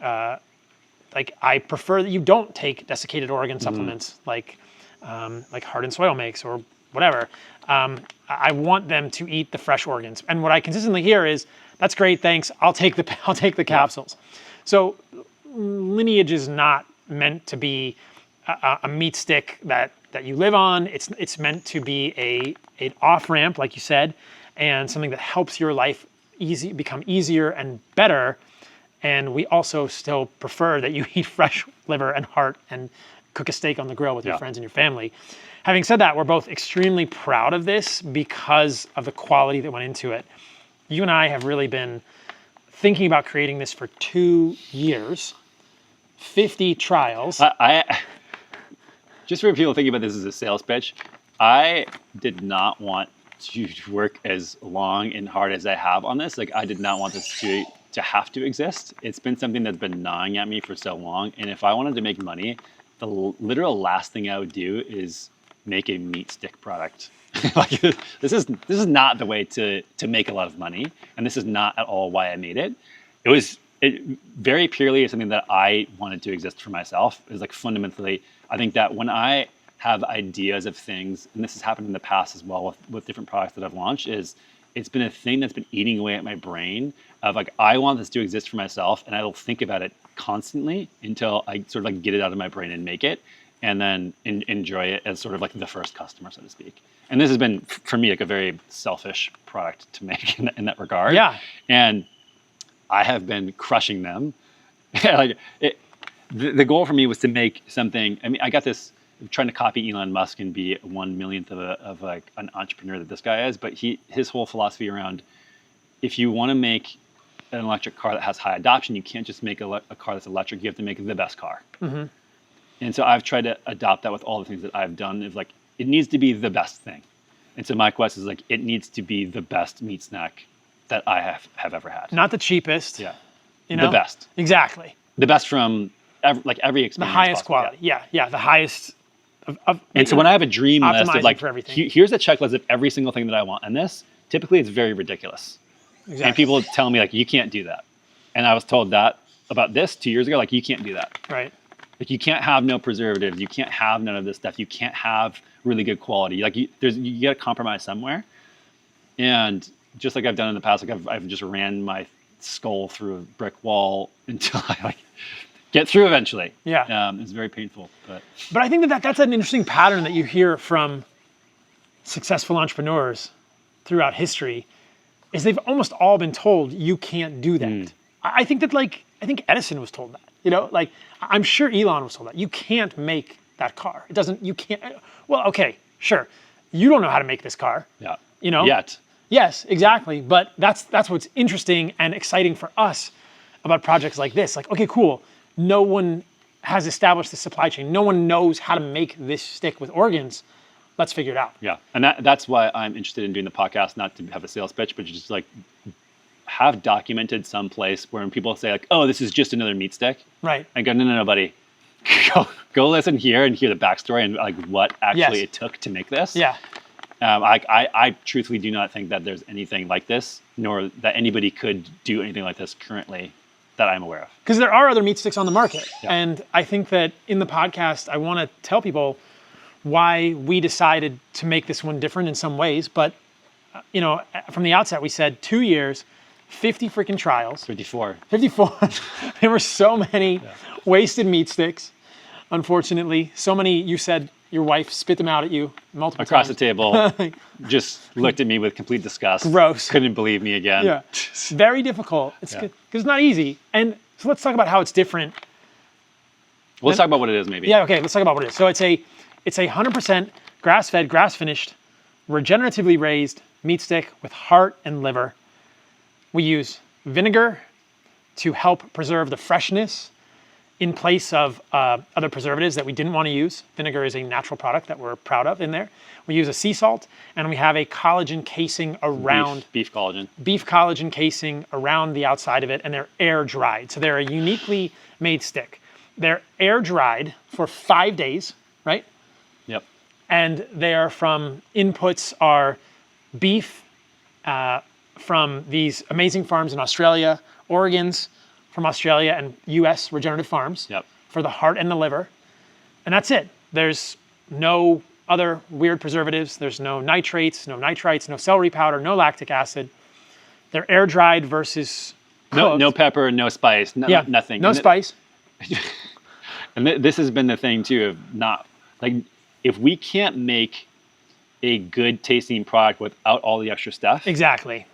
I prefer that you don't take desiccated organ supplements like Heart and Soil makes or whatever. I want them to eat the fresh organs. And what I consistently hear is, that's great, thanks, I'll take the capsules. So Lineage is not meant to be a meat stick that you live on. It's meant to be an off-ramp, like you said, and something that helps your life become easier and better. And we also still prefer that you eat fresh liver and heart and cook a steak on the grill with your friends and your family. Having said that, we're both extremely proud of this because of the quality that went into it. You and I have really been thinking about creating this for 2 years, 50 trials. Just for people thinking about this as a sales pitch, I did not want to work as long and hard as I have on this. I did not want this to have to exist. It's been something that's been gnawing at me for so long. And if I wanted to make money, the literal last thing I would do is make a meat stick product. This is not the way to make a lot of money, and this is not at all why I made it. It very purely is something that I wanted to exist for myself. Is fundamentally, I think that when I have ideas of things, and this has happened in the past as well with different products that I've launched, it's been a thing that's been eating away at my brain of I want this to exist for myself, and I will think about it constantly until I sort of get it out of my brain and make it, and then enjoy it as sort of the first customer, so to speak. And this has been, for me, a very selfish product to make in that regard. Yeah. And I have been crushing them. The goal for me was to make something. I mean, I got this trying to copy Elon Musk and be 1/1,000,000th of an entrepreneur that this guy is. But his whole philosophy around, if you want to make an electric car that has high adoption, you can't just make a car that's electric. You have to make the best car. Mm-hmm. And so I've tried to adopt that with all the things that I've done. It needs to be the best thing. And so my quest is it needs to be the best meat snack that I have ever had. Not the cheapest. Yeah. The best. Exactly. The best from every experience. The highest possible. quality. Yeah. The highest. And so when I have a dream list of for everything. Here's a checklist of every single thing that I want, and this typically it's very ridiculous. Exactly. And people tell me you can't do that. And I was told that about this 2 years ago, you can't do that. Right. You can't have no preservatives. You can't have none of this stuff. You can't have really good quality. You got to compromise somewhere. And just like I've done in the past, I've just ran my skull through a brick wall until I get through eventually. Yeah. It's very painful, but I think that's an interesting pattern that you hear from successful entrepreneurs throughout history, is they've almost all been told you can't do that. I think that I think Edison was told that. I'm sure Elon was told that. You can't make that car. You can't. Well, okay, sure. You don't know how to make this car. Yeah. Yet. Yes, exactly. But that's what's interesting and exciting for us about projects like this. Okay, cool. No one has established the supply chain. No one knows how to make this stick with organs. Let's figure it out. Yeah. And that's why I'm interested in doing the podcast, not to have a sales pitch, but just have documented someplace where when people say oh, this is just another meat stick. Right. I go, no, buddy. Go listen here and hear the backstory and what actually it took to make this. Yeah. I truthfully do not think that there's anything like this, nor that anybody could do anything like this currently that I'm aware of. Because there are other meat sticks on the market. Yeah. And I think that in the podcast, I want to tell people why we decided to make this one different in some ways. But, from the outset, we said 2 years, 50 freaking trials. 54. There were so many wasted meat sticks, unfortunately. So many, you said your wife spit them out at you multiple Across times. the table, just looked at me with complete disgust. Gross. Couldn't believe me again. Yeah. Very difficult. Because it's not easy. And so let's talk about how it's different Well, let's talk about what it is, maybe. Yeah, okay, let's talk about what it is. So it's a 100% grass-fed, grass-finished, regeneratively raised meat stick with heart and liver. We use vinegar to help preserve the freshness in place of other preservatives that we didn't want to use. Vinegar is a natural product that we're proud of in there. We use a sea salt, and we have a collagen casing around beef collagen. Beef collagen casing around the outside of it, and they're air dried. So they're a uniquely made stick. They're air dried for 5 days, right? Yep. And they are from inputs are beef from these amazing farms in Australia, Oregon's from Australia, and US regenerative farms for the heart and the liver. And that's it. There's no other weird preservatives. There's no nitrates, no nitrites, no celery powder, no lactic acid. They're air dried versus cooked. No pepper, no spice, nothing. No spice. And this has been the thing too of not like if we can't make a good tasting product without all the extra stuff. Exactly.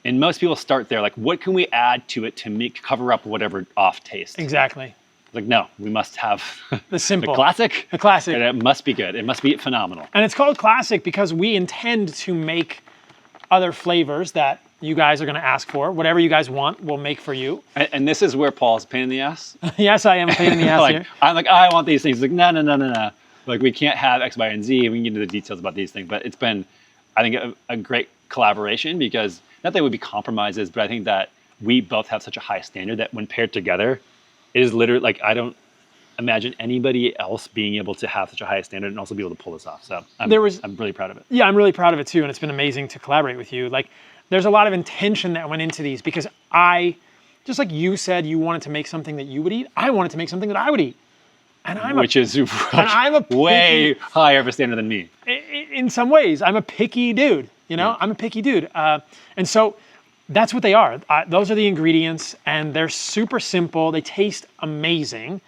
And most people start there, like, what can we add to it to cover up whatever off taste? Exactly. Like, no, we must have the simple, the classic. The classic. And it must be good. It must be phenomenal. And it's called classic because we intend to make other flavors that you guys are going to ask for. Whatever you guys want, we'll make for you. And this is where Paul's a pain in the ass. Yes, I am a pain in the ass like, here. I'm like, I want these things. Like, no. Like, we can't have X, Y, and Z. We can get into the details about these things. But it's been, I think, a great collaboration because not that it would be compromises, but I think that we both have such a high standard that when paired together, it is literally like, I don't imagine anybody else being able to have such a high standard and also be able to pull this off. So I'm really proud of it. Yeah, I'm really proud of it too. And it's been amazing to collaborate with you. Like, there's a lot of intention that went into these because just like you said, you wanted to make something that you would eat. I wanted to make something that I would eat. And I'm a way higher of a standard than me. In some ways, I'm a picky dude. You know, I'm a picky dude. And so that's what they are. Those are the ingredients, and they're super simple. They taste amazing.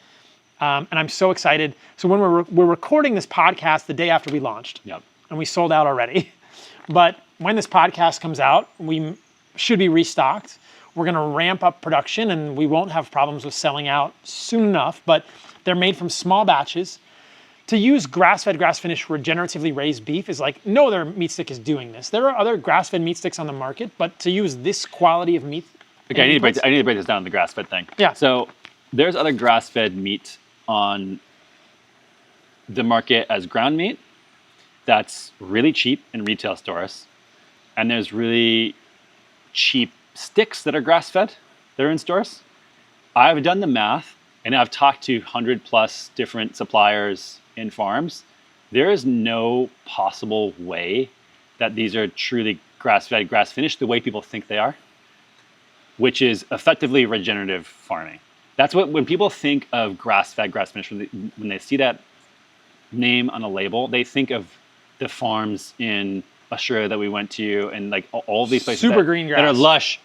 And I'm so excited. So when we're recording this podcast the day after we launched, and we sold out already. But when this podcast comes out, we should be restocked. We're going to ramp up production, and we won't have problems with selling out soon enough. But they're made from small batches. To use grass-fed, grass-finished, regeneratively raised beef is like no other meat stick is doing this. There are other grass-fed meat sticks on the market, but to use this quality of meat. Okay, I need to break this down, the grass-fed thing. Yeah. So there's other grass-fed meat on the market as ground meat that's really cheap in retail stores. And there's really cheap sticks that are grass-fed that are in stores. I've done the math, and I've talked to 100+ different suppliers in farms. There is no possible way that these are truly grass-fed, grass-finished the way people think they are, which is effectively regenerative farming. That's what, when people think of grass-fed, grass-finished, when they see that name on a label, they think of the farms in Australia that we went to and like all of these places green grass that are lush,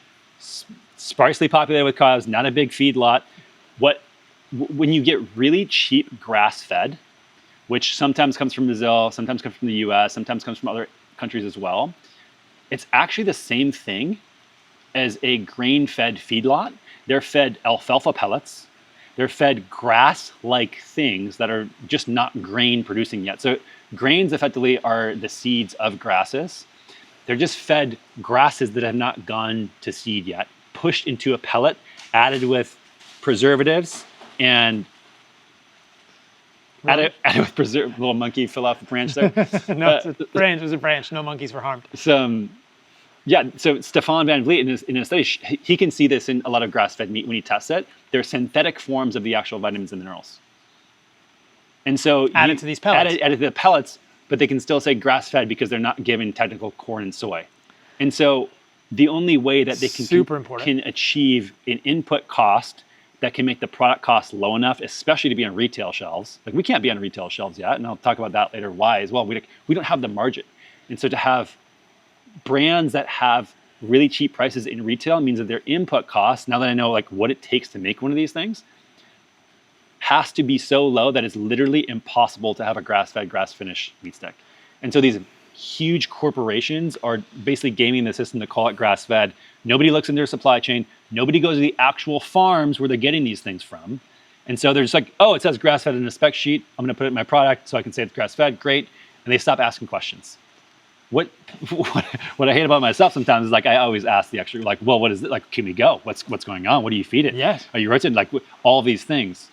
sparsely populated with cows, not a big feed lot. When you get really cheap grass-fed, which sometimes comes from Brazil, sometimes comes from the US, sometimes comes from other countries as well, it's actually the same thing as a grain-fed feedlot. They're fed alfalfa pellets. They're fed grass-like things that are just not grain producing yet. So grains effectively are the seeds of grasses. They're just fed grasses that have not gone to seed yet, pushed into a pellet, added with preservatives, and added with preservatives. Little monkey fell off the branch there. No, it's a branch. It was a branch. No monkeys were harmed. So Stefan Van Vliet in his study, he can see this in a lot of grass-fed meat when he tests it. They're synthetic forms of the actual vitamins and minerals. And so added to these pellets. Added to the pellets, but they can still say grass-fed because they're not given technical corn and soy. And so the only way that they can achieve an input cost that can make the product cost low enough, especially to be on retail shelves. Like we can't be on retail shelves yet, and I'll talk about that later why as well. We don't have the margin. And so to have brands that have really cheap prices in retail means that their input costs, now that I know like what it takes to make one of these things, has to be so low that it's literally impossible to have a grass-fed, grass-finished meat stick. And so these huge corporations are basically gaming the system to call it grass-fed. Nobody looks in their supply chain. Nobody goes to the actual farms where they're getting these things from. And so they're just like, oh, it says grass-fed in a spec sheet. I'm going to put it in my product so I can say it's grass-fed. Great. And they stop asking questions. What I hate about myself sometimes is like I always ask the extra, like, well, what is it? Like, can we go? What's going on? What do you feed it? Yes. Are you rotating? Like all these things.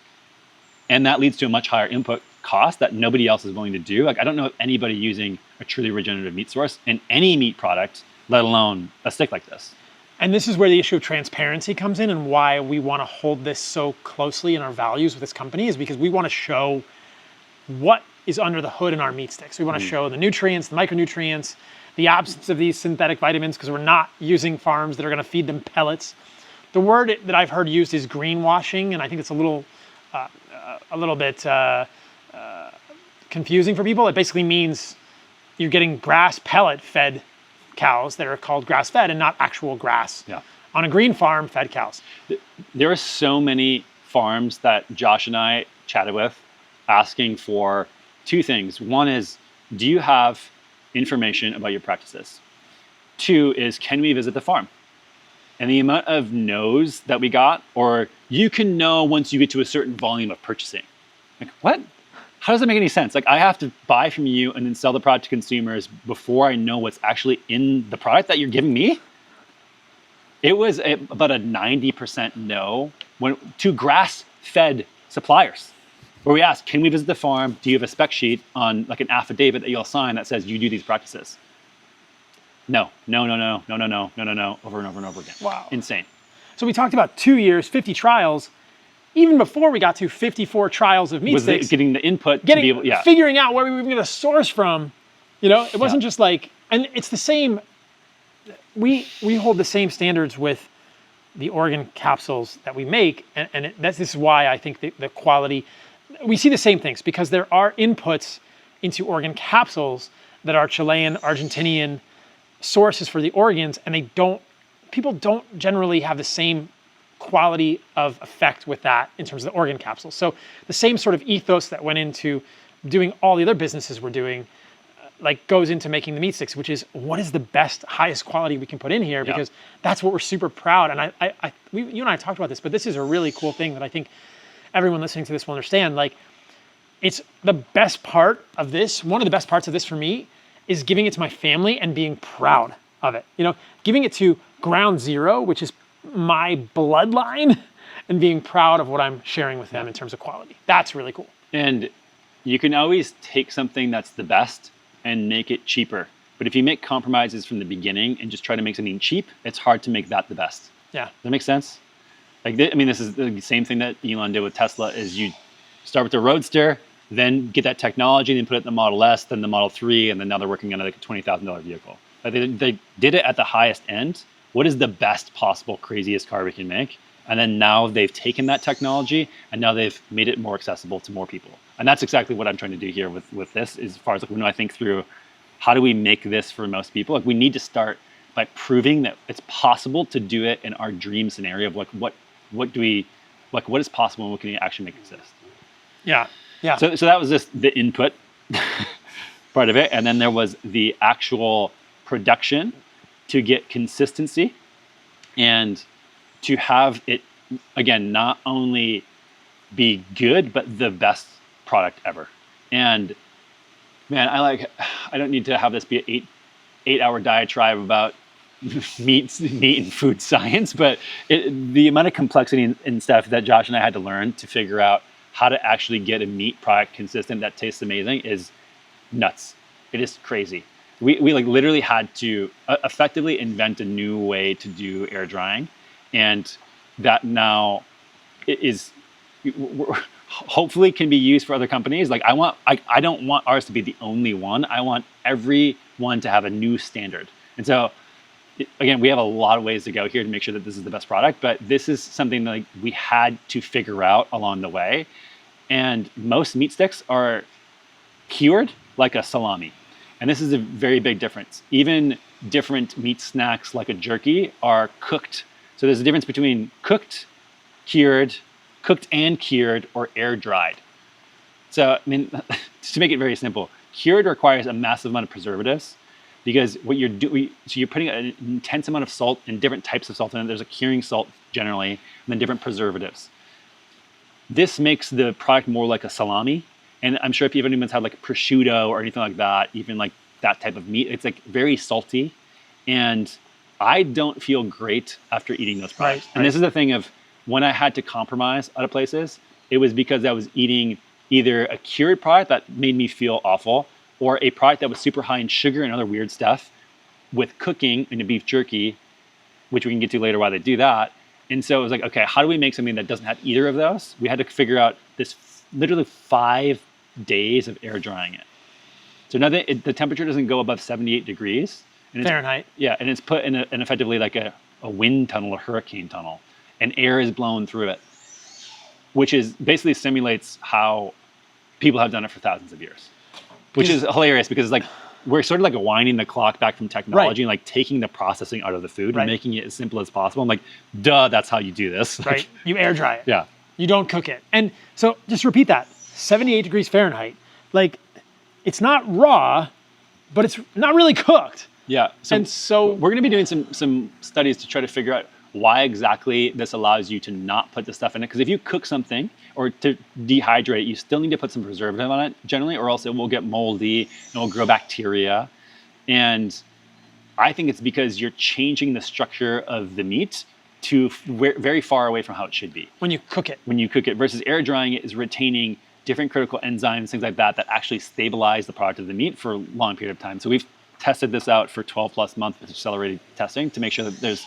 And that leads to a much higher input cost that nobody else is willing to do. Like I don't know of anybody using a truly regenerative meat source in any meat product, let alone a stick like this. And this is where the issue of transparency comes in, and why we want to hold this so closely in our values with this company is because we want to show what is under the hood in our meat sticks. We want to show the nutrients, the micronutrients, the absence of these synthetic vitamins, because we're not using farms that are going to feed them pellets. The word that I've heard used is greenwashing, and I think it's a little bit confusing for people. It basically means you're getting grass pellet fed cows that are called grass fed and not actual grass on a green farm fed cows. There are so many farms that Josh and I chatted with asking for two things. One is, do you have information about your practices? Two is, can we visit the farm? And the amount of no's that we got, or you can know once you get to a certain volume of purchasing. Like, what? How does that make any sense? Like, I have to buy from you and then sell the product to consumers before I know what's actually in the product that you're giving me? It was about a 90% no to grass-fed suppliers, where we asked, can we visit the farm? Do you have a spec sheet on like an affidavit that you'll sign that says you do these practices? No, over and over and over again. Wow. Insane. So we talked about 2 years, 50 trials, even before we got to 54 trials of meat sticks. Getting the input to be able, figuring out where we were going to source from. You know, it wasn't just like, and it's the same, we hold the same standards with the organ capsules that we make, and this is why I think the quality, we see the same things, because there are inputs into organ capsules that are Chilean, Argentinian sources for the organs, and people don't generally have the same quality of effect with that in terms of the organ capsules. So the same sort of ethos that went into doing all the other businesses we're doing, like goes into making the meat sticks, which is what is the best, highest quality we can put in here, because that's what we're super proud. And you and I talked about this, but this is a really cool thing that I think everyone listening to this will understand. Like, it's the best part of this. One of the best parts of this for me is giving it to my family and being proud of it. You know, giving it to ground zero, which is my bloodline, and being proud of what I'm sharing with them in terms of quality. That's really cool. And you can always take something that's the best and make it cheaper. But if you make compromises from the beginning and just try to make something cheap, it's hard to make that the best. Yeah. Does that make sense? Like, this is the same thing that Elon did with Tesla, is you start with the Roadster, then get that technology, then put it in the Model S, then the Model 3, and then now they're working on like a $20,000 vehicle. Like, they did it at the highest end. What is the best possible, craziest car we can make? And then now they've taken that technology and now they've made it more accessible to more people. And that's exactly what I'm trying to do here with this, as far as like when I think through how do we make this for most people? Like, we need to start by proving that it's possible to do it in our dream scenario of like what is possible and what can you actually make exist. Yeah. Yeah. So that was just the input part of it. And then there was the actual production to get consistency and to have it, again, not only be good, but the best product ever. And man, I don't need to have this be an 8-hour diatribe about meat and food science, but the amount of complexity and stuff that Josh and I had to learn to figure out how to actually get a meat product consistent that tastes amazing is nuts. It is crazy. We like literally had to effectively invent a new way to do air drying, and that now is hopefully can be used for other companies. Like, I don't want ours to be the only one. I want everyone to have a new standard. And so again, we have a lot of ways to go here to make sure that this is the best product, but this is something that, like, we had to figure out along the way. And most meat sticks are cured like a salami. And this is a very big difference. Even different meat snacks like a jerky are cooked. So there's a difference between cooked and cured, or air dried. So, I mean, to make it very simple, cured requires a massive amount of preservatives, because what you're doing, so you're putting an intense amount of salt and different types of salt in it. There's a curing salt generally, and then different preservatives. this makes the product more like a salami. And I'm sure if anyone's had like prosciutto or anything like that, even like that type of meat, it's like very salty. And I don't feel great after eating those products. And this is the thing of when I had to compromise other places, it was because I was eating either a cured product that made me feel awful or a product that was super high in sugar and other weird stuff with cooking in a beef jerky, which we can get to later why they do that. And so it was like, okay, how do we make something that doesn't have either of those? We had to figure out this literally 5 days of air drying it. So now the temperature doesn't go above 78 degrees. And Fahrenheit. Yeah, and it's put in effectively like a wind tunnel, a hurricane tunnel, and air is blown through it, which is basically simulates how people have done it for thousands of years, which is hilarious because it's like we're sort of like winding the clock back from technology and like taking the processing out of the food and making it as simple as possible. I'm like, duh, that's how you do this. Right, you air dry it. Yeah. You don't cook it. And so just repeat that, 78 degrees Fahrenheit. Like, it's not raw, but it's not really cooked. Yeah. So we're going to be doing some studies to try to figure out why exactly this allows you to not put the stuff in it. Because if you cook something or to dehydrate, you still need to put some preservative on it generally, or else it will get moldy and it will grow bacteria. And I think it's because you're changing the structure of the meat to very far away from how it should be. When you cook it. When you cook it, versus air drying it is retaining different critical enzymes, things like that, that actually stabilize the product of the meat for a long period of time. So we've tested this out for 12 plus months with accelerated testing to make sure that there's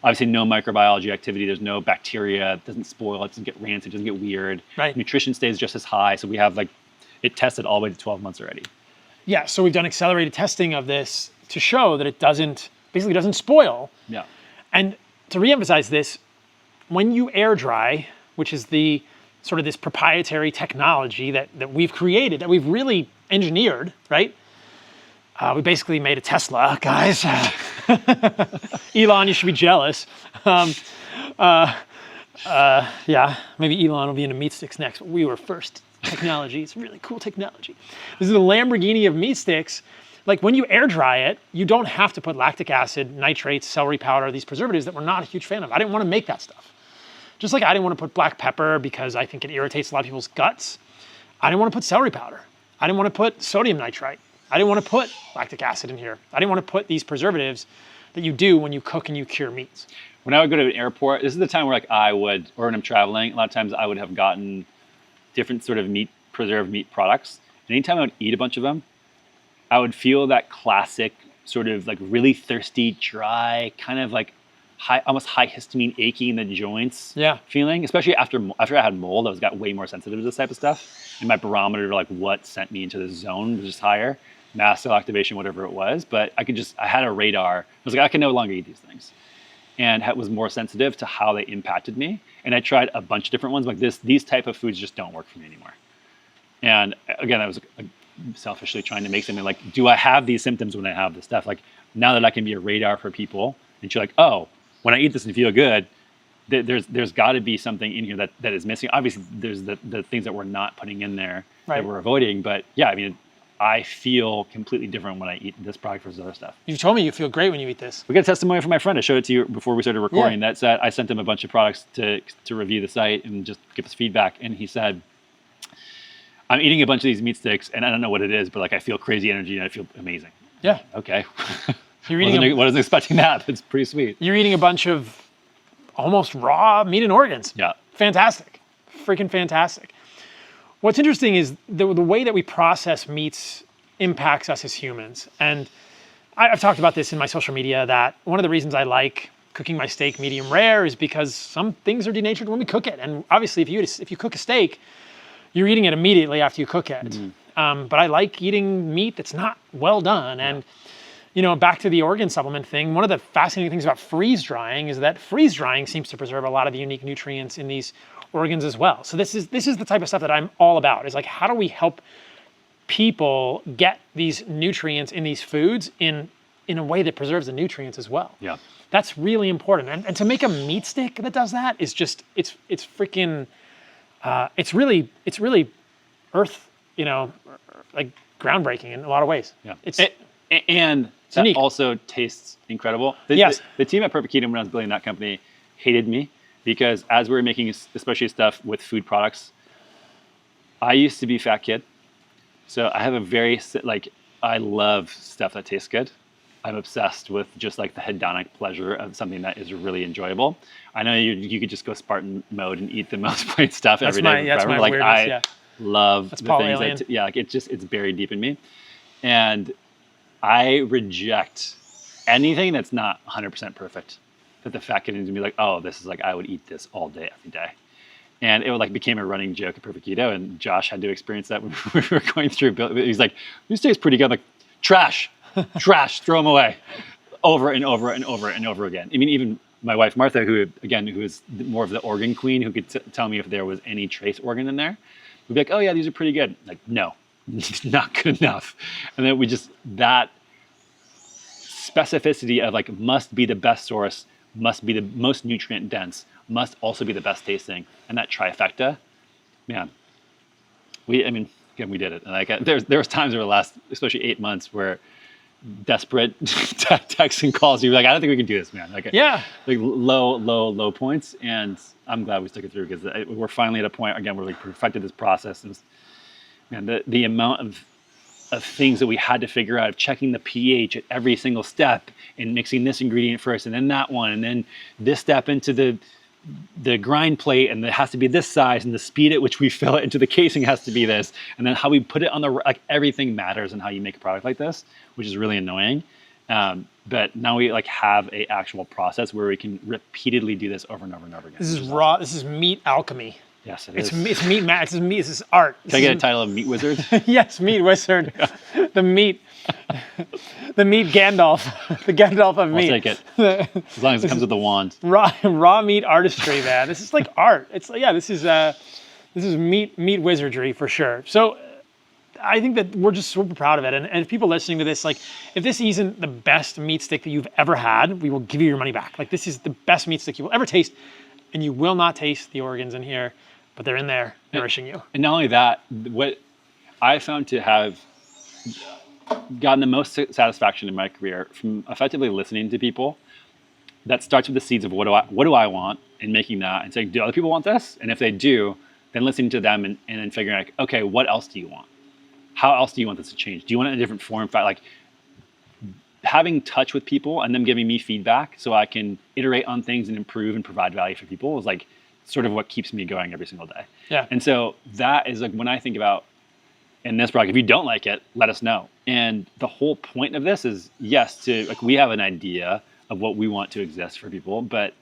obviously no microbiology activity, there's no bacteria, it doesn't spoil, it doesn't get rancid, it doesn't get weird. Right. Nutrition stays just as high. So we have like, it tested all the way to 12 months already. Yeah, so we've done accelerated testing of this to show that it basically doesn't spoil. Yeah. And to reemphasize this, when you air dry, which is the sort of this proprietary technology that we've created, that we've really engineered, right? We basically made a Tesla, guys. Elon, you should be jealous. Yeah, maybe Elon will be into meat sticks next, but we were first technology. It's really cool technology. This is the Lamborghini of meat sticks. Like when you air dry it, you don't have to put lactic acid, nitrates, celery powder, these preservatives that we're not a huge fan of. I didn't want to make that stuff. Just like I didn't want to put black pepper because I think it irritates a lot of people's guts. I didn't want to put celery powder. I didn't want to put sodium nitrite. I didn't want to put lactic acid in here. I didn't want to put these preservatives that you do when you cook and you cure meats. When I would go to an airport, this is the time where like I would, or when I'm traveling, a lot of times I would have gotten different sort of preserved meat products. And anytime I would eat a bunch of them, I would feel that classic sort of like really thirsty, dry, kind of like almost high histamine aching in the joints feeling, especially after I had mold. I got way more sensitive to this type of stuff. And my barometer, like what sent me into this zone was just higher. Mast cell activation, whatever it was. But I had a radar. I was like, I can no longer eat these things. And was more sensitive to how they impacted me. And I tried a bunch of different ones. Like these type of foods just don't work for me anymore. And again, I was selfishly trying to make something like, do I have these symptoms when I have this stuff? Like now that I can be a radar for people, and you're like, oh, when I eat this and feel good, there's got to be something in here that is missing. Obviously, there's the things that we're not putting in there that we're avoiding. But yeah, I mean, I feel completely different when I eat this product versus other stuff. You've told me you feel great when you eat this. We got a testimony from my friend. I showed it to you before we started recording. That said, I sent him a bunch of products to review the site and just give us feedback. And he said, I'm eating a bunch of these meat sticks and I don't know what it is, but like I feel crazy energy and I feel amazing. Yeah. Okay. Wasn't expecting that. It's pretty sweet. You're eating a bunch of almost raw meat and organs. Yeah. Fantastic. Freaking fantastic. What's interesting is the way that we process meats impacts us as humans. And I've talked about this in my social media that one of the reasons I like cooking my steak medium rare is because some things are denatured when we cook it. And obviously if you cook a steak, you're eating it immediately after you cook it. Mm-hmm. But I like eating meat that's not well done. And back to the organ supplement thing, one of the fascinating things about freeze drying is that freeze drying seems to preserve a lot of the unique nutrients in these organs as well. So this is the type of stuff that I'm all about. Is like, how do we help people get these nutrients in these foods in a way that preserves the nutrients as well? Yeah. That's really important. And to make a meat stick that does that is just, it's freaking, it's really earth, like groundbreaking in a lot of ways. Yeah. And that unique. Also tastes incredible. The team at Perfect Keto, when I was building that company, hated me because as we were making especially stuff with food products, I used to be a fat kid. So I have a very, I love stuff that tastes good. I'm obsessed with just like the hedonic pleasure of something that is really enjoyable. I know you could just go Spartan mode and eat the most plain stuff every day That's forever. my Like weirdness, yeah. love That's the Paul things Alien. like it's buried deep in me. And I reject anything that's not 100% perfect. That the fat kid is gonna be like, oh, this is like, I would eat this all day, every day. And it like became a running joke at Perfect Keto, and Josh had to experience that when we were going through. He's like, "These taste pretty good." I'm like, trash, throw them away, over and over and over and over again. I mean, even my wife Martha, who is more of the organ queen, who could tell me if there was any trace organ in there, would be like, "Oh yeah, these are pretty good." Like, no, not good enough. And then that specificity of like must be the best source, must be the most nutrient dense, must also be the best tasting, and that trifecta, man. We did it. And like there was times over the last, especially 8 months, where desperate texts and calls, you were like, I don't think we can do this, man. Like low points, and I'm glad we stuck it through because we're finally at a point again where we perfected this process. And man, the amount of things that we had to figure out, of checking the pH at every single step and mixing this ingredient first and then that one and then this step into the grind plate, and it has to be this size, and the speed at which we fill it into the casing has to be this, and then how we put it on everything matters in how you make a product like this, which is really annoying. But now we have a actual process where we can repeatedly do this over and over and over again. This is raw. Awesome. This is meat alchemy. Yes, It's meat. This is art. Can I get a title of Meat Wizard? Yes, Meat Wizard. The meat Gandalf. The Gandalf of meat. I'll take it. As long as it comes with the wand. Raw meat artistry, man. This is like art. This is meat wizardry for sure. So I think that we're just super proud of it. And if people listening to this, if this isn't the best meat stick that you've ever had, we will give you your money back. This is the best meat stick you will ever taste, and you will not taste the organs in here, but they're in there nourishing you. And not only that, what I found to have gotten the most satisfaction in my career from effectively listening to people, that starts with the seeds of what do I want, and making that and saying, do other people want this? And if they do, then listening to them and then figuring out, okay, what else do you want? How else do you want this to change? Do you want it in a different form? Having touch with people and them giving me feedback so I can iterate on things and improve and provide value for people is sort of what keeps me going every single day. Yeah. And so that is when I think about in this product, if you don't like it, let us know. And the whole point of this is, yes, we have an idea of what we want to exist for people, but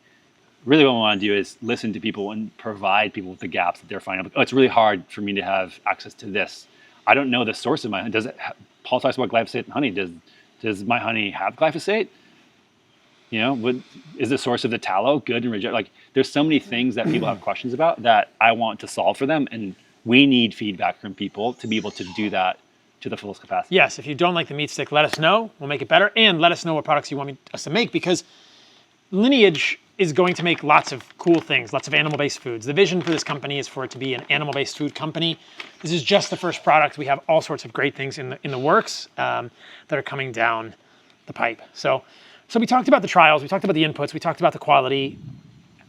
really what we want to do is listen to people and provide people with the gaps that they're finding. Oh, it's really hard for me to have access to this. I don't know the source of my honey. Paul talks about glyphosate and honey. Does my honey have glyphosate? Is the source of the tallow good and reject? There's so many things that people have questions about that I want to solve for them, and we need feedback from people to be able to do that to the fullest capacity. Yes, if you don't like the meat stick, let us know. We'll make it better, and let us know what products you want us to make, because Lineage is going to make lots of cool things, lots of animal-based foods. The vision for this company is for it to be an animal-based food company. This is just the first product. We have all sorts of great things in the works that are coming down the pipe. So we talked about the trials, we talked about the inputs, we talked about the quality.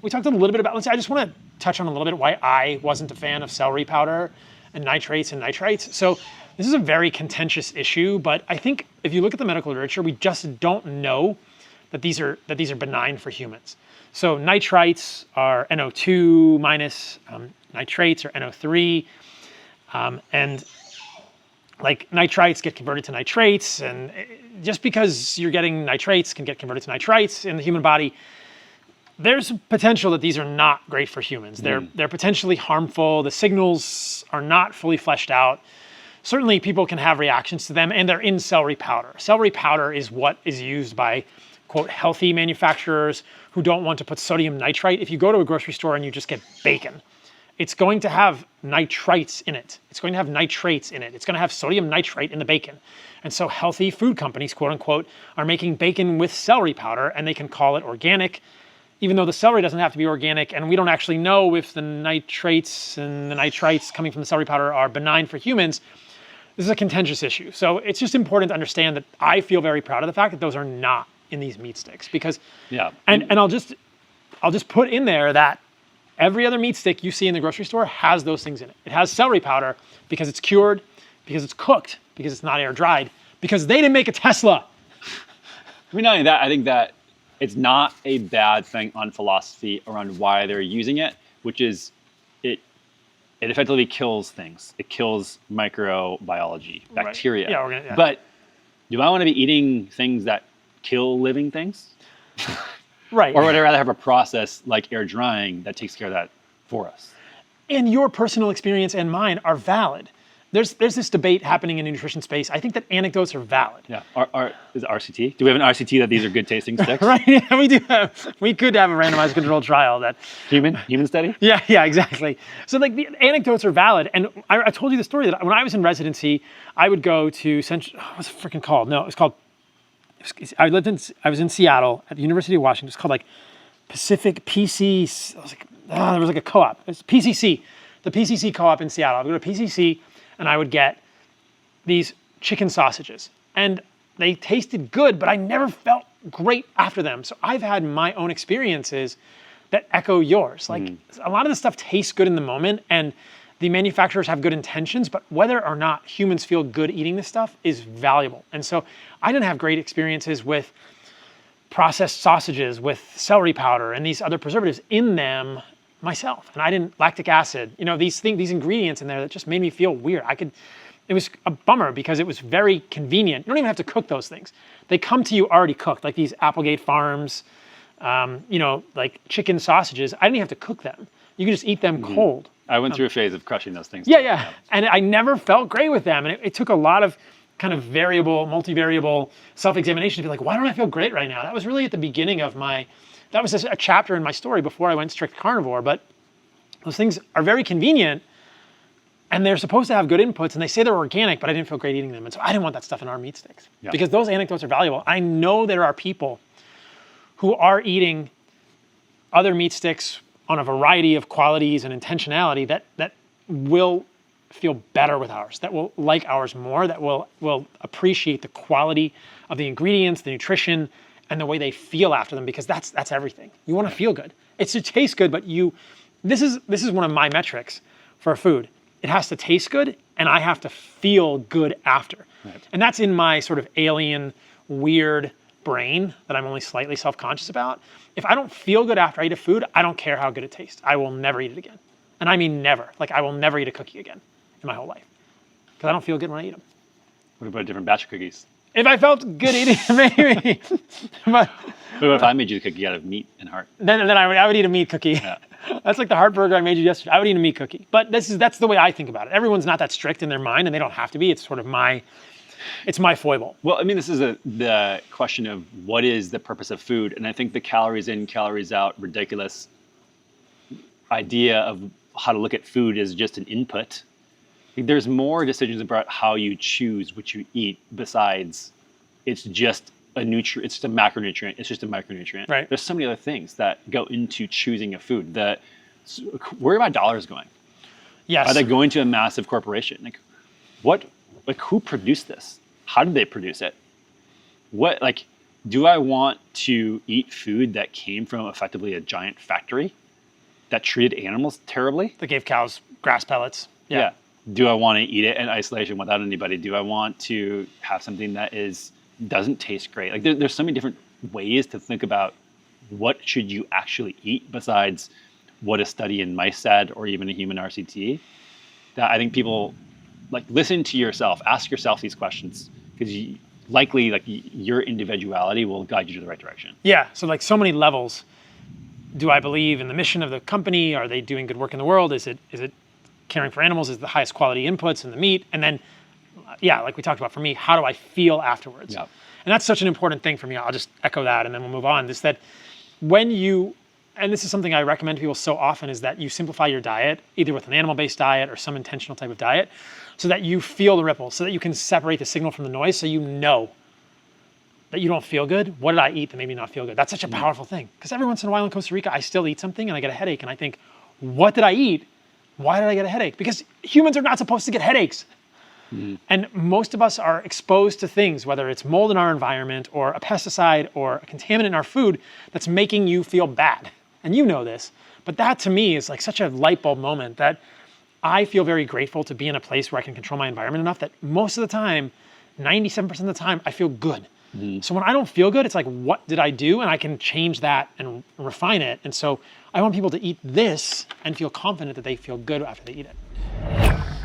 We talked a little bit about, I just want to touch on a little bit why I wasn't a fan of celery powder and nitrates and nitrites. So this is a very contentious issue, but I think if you look at the medical literature, we just don't know that these are benign for humans. So nitrites are NO2 minus, nitrates are NO3, and nitrites get converted to nitrates, and just because you're getting nitrates can get converted to nitrites in the human body, there's potential that these are not great for humans. They're potentially harmful. The signals are not fully fleshed out. Certainly people can have reactions to them, and they're in celery powder. Celery powder is what is used by, quote, healthy manufacturers who don't want to put sodium nitrite. If you go to a grocery store and you just get bacon, it's going to have nitrites in it. It's going to have nitrates in it. It's going to have sodium nitrite in the bacon. And so healthy food companies, quote unquote, are making bacon with celery powder, and they can call it organic, even though the celery doesn't have to be organic, and we don't actually know if the nitrates and the nitrites coming from the celery powder are benign for humans. This is a contentious issue. So it's just important to understand that I feel very proud of the fact that those are not in these meat sticks, because, yeah. And I'll just I'll just put in there that every other meat stick you see in the grocery store has those things in it. It has celery powder because it's cured, because it's cooked, because it's not air dried, because they didn't make a Tesla. I mean, not only that, I think that it's not a bad thing on philosophy around why they're using it, which is it effectively kills things. It kills microbiology, bacteria. Right. Yeah, yeah. But do I want to be eating things that kill living things? Right. Or would I rather have a process like air drying that takes care of that for us? And your personal experience and mine are valid. There's this debate happening in the nutrition space. I think that anecdotes are valid. Yeah. Is it RCT? Do we have an RCT that these are good tasting sticks? Right. Yeah, we do have. We could have a randomized controlled trial that. Human study? Yeah, exactly. So like the anecdotes are valid. And I told you the story that when I was in residency, I would go to what's it freaking called? No, it was called. I was in Seattle at the University of Washington. It's called like Pacific PC. There was like a co-op. It's PCC, the PCC co-op in Seattle. I would go to PCC. And I would get these chicken sausages. And they tasted good, but I never felt great after them. So I've had my own experiences that echo yours. Like a lot of the stuff tastes good in the moment, and the manufacturers have good intentions, but whether or not humans feel good eating this stuff is valuable. And so I didn't have great experiences with processed sausages with celery powder and these other preservatives in them myself. And I didn't, lactic acid, these ingredients in there that just made me feel weird. It was a bummer because it was very convenient. You don't even have to cook those things. They come to you already cooked, like these Applegate Farms, like chicken sausages. I didn't even have to cook them. You can just eat them cold. I went through a phase of crushing those things. Yeah. And I never felt great with them. And it took a lot of kind of multivariable self-examination to be like, why don't I feel great right now? That was really at the beginning of that was a chapter in my story before I went strict carnivore, but those things are very convenient and they're supposed to have good inputs and they say they're organic, but I didn't feel great eating them. And so I didn't want that stuff in our meat sticks because those anecdotes are valuable. I know there are people who are eating other meat sticks on a variety of qualities and intentionality that will feel better with ours, that will like ours more, that will appreciate the quality of the ingredients, the nutrition, and the way they feel after them, because that's everything. You want to feel good. It should taste good, but this is one of my metrics for food. It has to taste good, and I have to feel good after. Right. And that's in my sort of alien, weird brain that I'm only slightly self-conscious about. If I don't feel good after I eat a food, I don't care how good it tastes. I will never eat it again. And I mean never. Like I will never eat a cookie again in my whole life because I don't feel good when I eat them. What about a different batch of cookies? If I felt good eating, maybe. But what if I made you a cookie out of meat and heart? Then I would eat a meat cookie. Yeah. That's like the heart burger I made you yesterday. I would eat a meat cookie. But that's the way I think about it. Everyone's not that strict in their mind, and they don't have to be. It's sort of my foible. Well, I mean, this is the question of what is the purpose of food, and I think the calories in, calories out, ridiculous idea of how to look at food as just an input. There's more decisions about how you choose what you eat besides it's just a nutrient, it's just a macronutrient, it's just a micronutrient. Right. There's so many other things that go into choosing a food. Where are my dollars going? Yes. Are they going to a massive corporation? Who produced this? How did they produce it? Do I want to eat food that came from effectively a giant factory that treated animals terribly? That gave cows grass pellets. Yeah. Do I want to eat it in isolation without anybody? Do I want to have something that doesn't taste great? Like there's so many different ways to think about what should you actually eat besides what a study in mice said or even a human RCT. That I think people listen to yourself, ask yourself these questions because likely your individuality will guide you to the right direction. Yeah. So many levels. Do I believe in the mission of the company? Are they doing good work in the world? Is it caring for animals is the highest quality inputs in the meat? And then, like we talked about, for me, how do I feel afterwards? Yep. And that's such an important thing for me. I'll just echo that and then we'll move on. Is that when and this is something I recommend to people so often, is that you simplify your diet, either with an animal-based diet or some intentional type of diet, so that you feel the ripples, so that you can separate the signal from the noise, so you know that you don't feel good. What did I eat that made me not feel good? That's such a powerful thing. Because every once in a while in Costa Rica, I still eat something and I get a headache and I think, what did I eat? Why did I get a headache? Because humans are not supposed to get headaches. And most of us are exposed to things, whether it's mold in our environment or a pesticide or a contaminant in our food that's making you feel bad. and you know this, but that to me is like such a light bulb moment that I feel very grateful to be in a place where I can control my environment enough that most of the time, 97% of the time, I feel good. So when I don't feel good, it's like, what did I do? And I can change that and refine it. And so I want people to eat this and feel confident that they feel good after they eat it.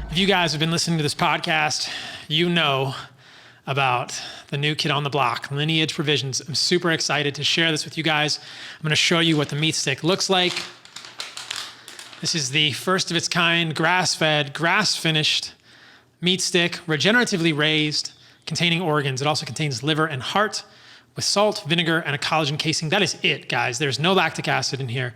If you guys have been listening to this podcast, you know about the new kid on the block, Lineage Provisions. I'm super excited to share this with you guys. I'm gonna show you what the meat stick looks like. This is the first of its kind, grass-fed, grass-finished meat stick, regeneratively raised, containing organs. It also contains liver and heart with salt, vinegar, and a collagen casing. That is it, guys. There's no lactic acid in here.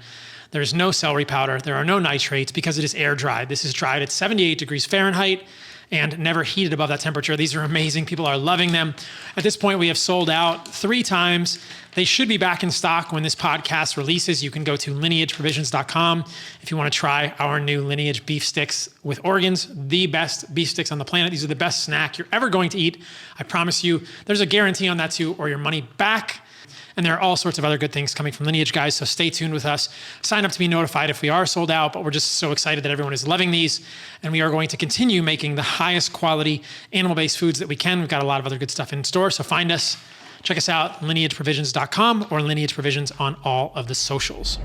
There's no celery powder. There are no nitrates because it is air dried. This is dried at 78 degrees Fahrenheit and never heated above that temperature. These are amazing. People are loving them. At this point, we have sold out 3 times. They should be back in stock when this podcast releases. You can go to lineageprovisions.com if you want to try our new Lineage beef sticks with organs, the best beef sticks on the planet. These are the best snack you're ever going to eat. I promise you. There's a guarantee on that too, or your money back. And there are all sorts of other good things coming from Lineage, guys, so stay tuned with us. Sign up to be notified if we are sold out, but we're just so excited that everyone is loving these. And we are going to continue making the highest quality animal-based foods that we can. We've got a lot of other good stuff in store, so find us. Check us out, lineageprovisions.com or Lineage Provisions on all of the socials.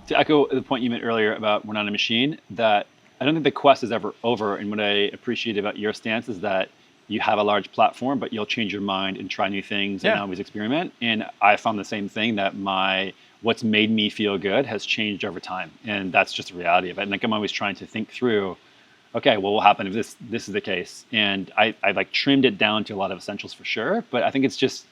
To echo the point you made earlier about we're not a machine, that I don't think the quest is ever over. And what I appreciate about your stance is that you have a large platform, but you'll change your mind and try new things and always experiment. And I found the same thing, that what's made me feel good has changed over time. And that's just the reality of it. And like, I'm always trying to think through, okay, well, what will happen if this is the case? And I like trimmed it down to a lot of essentials for sure. But I think it's just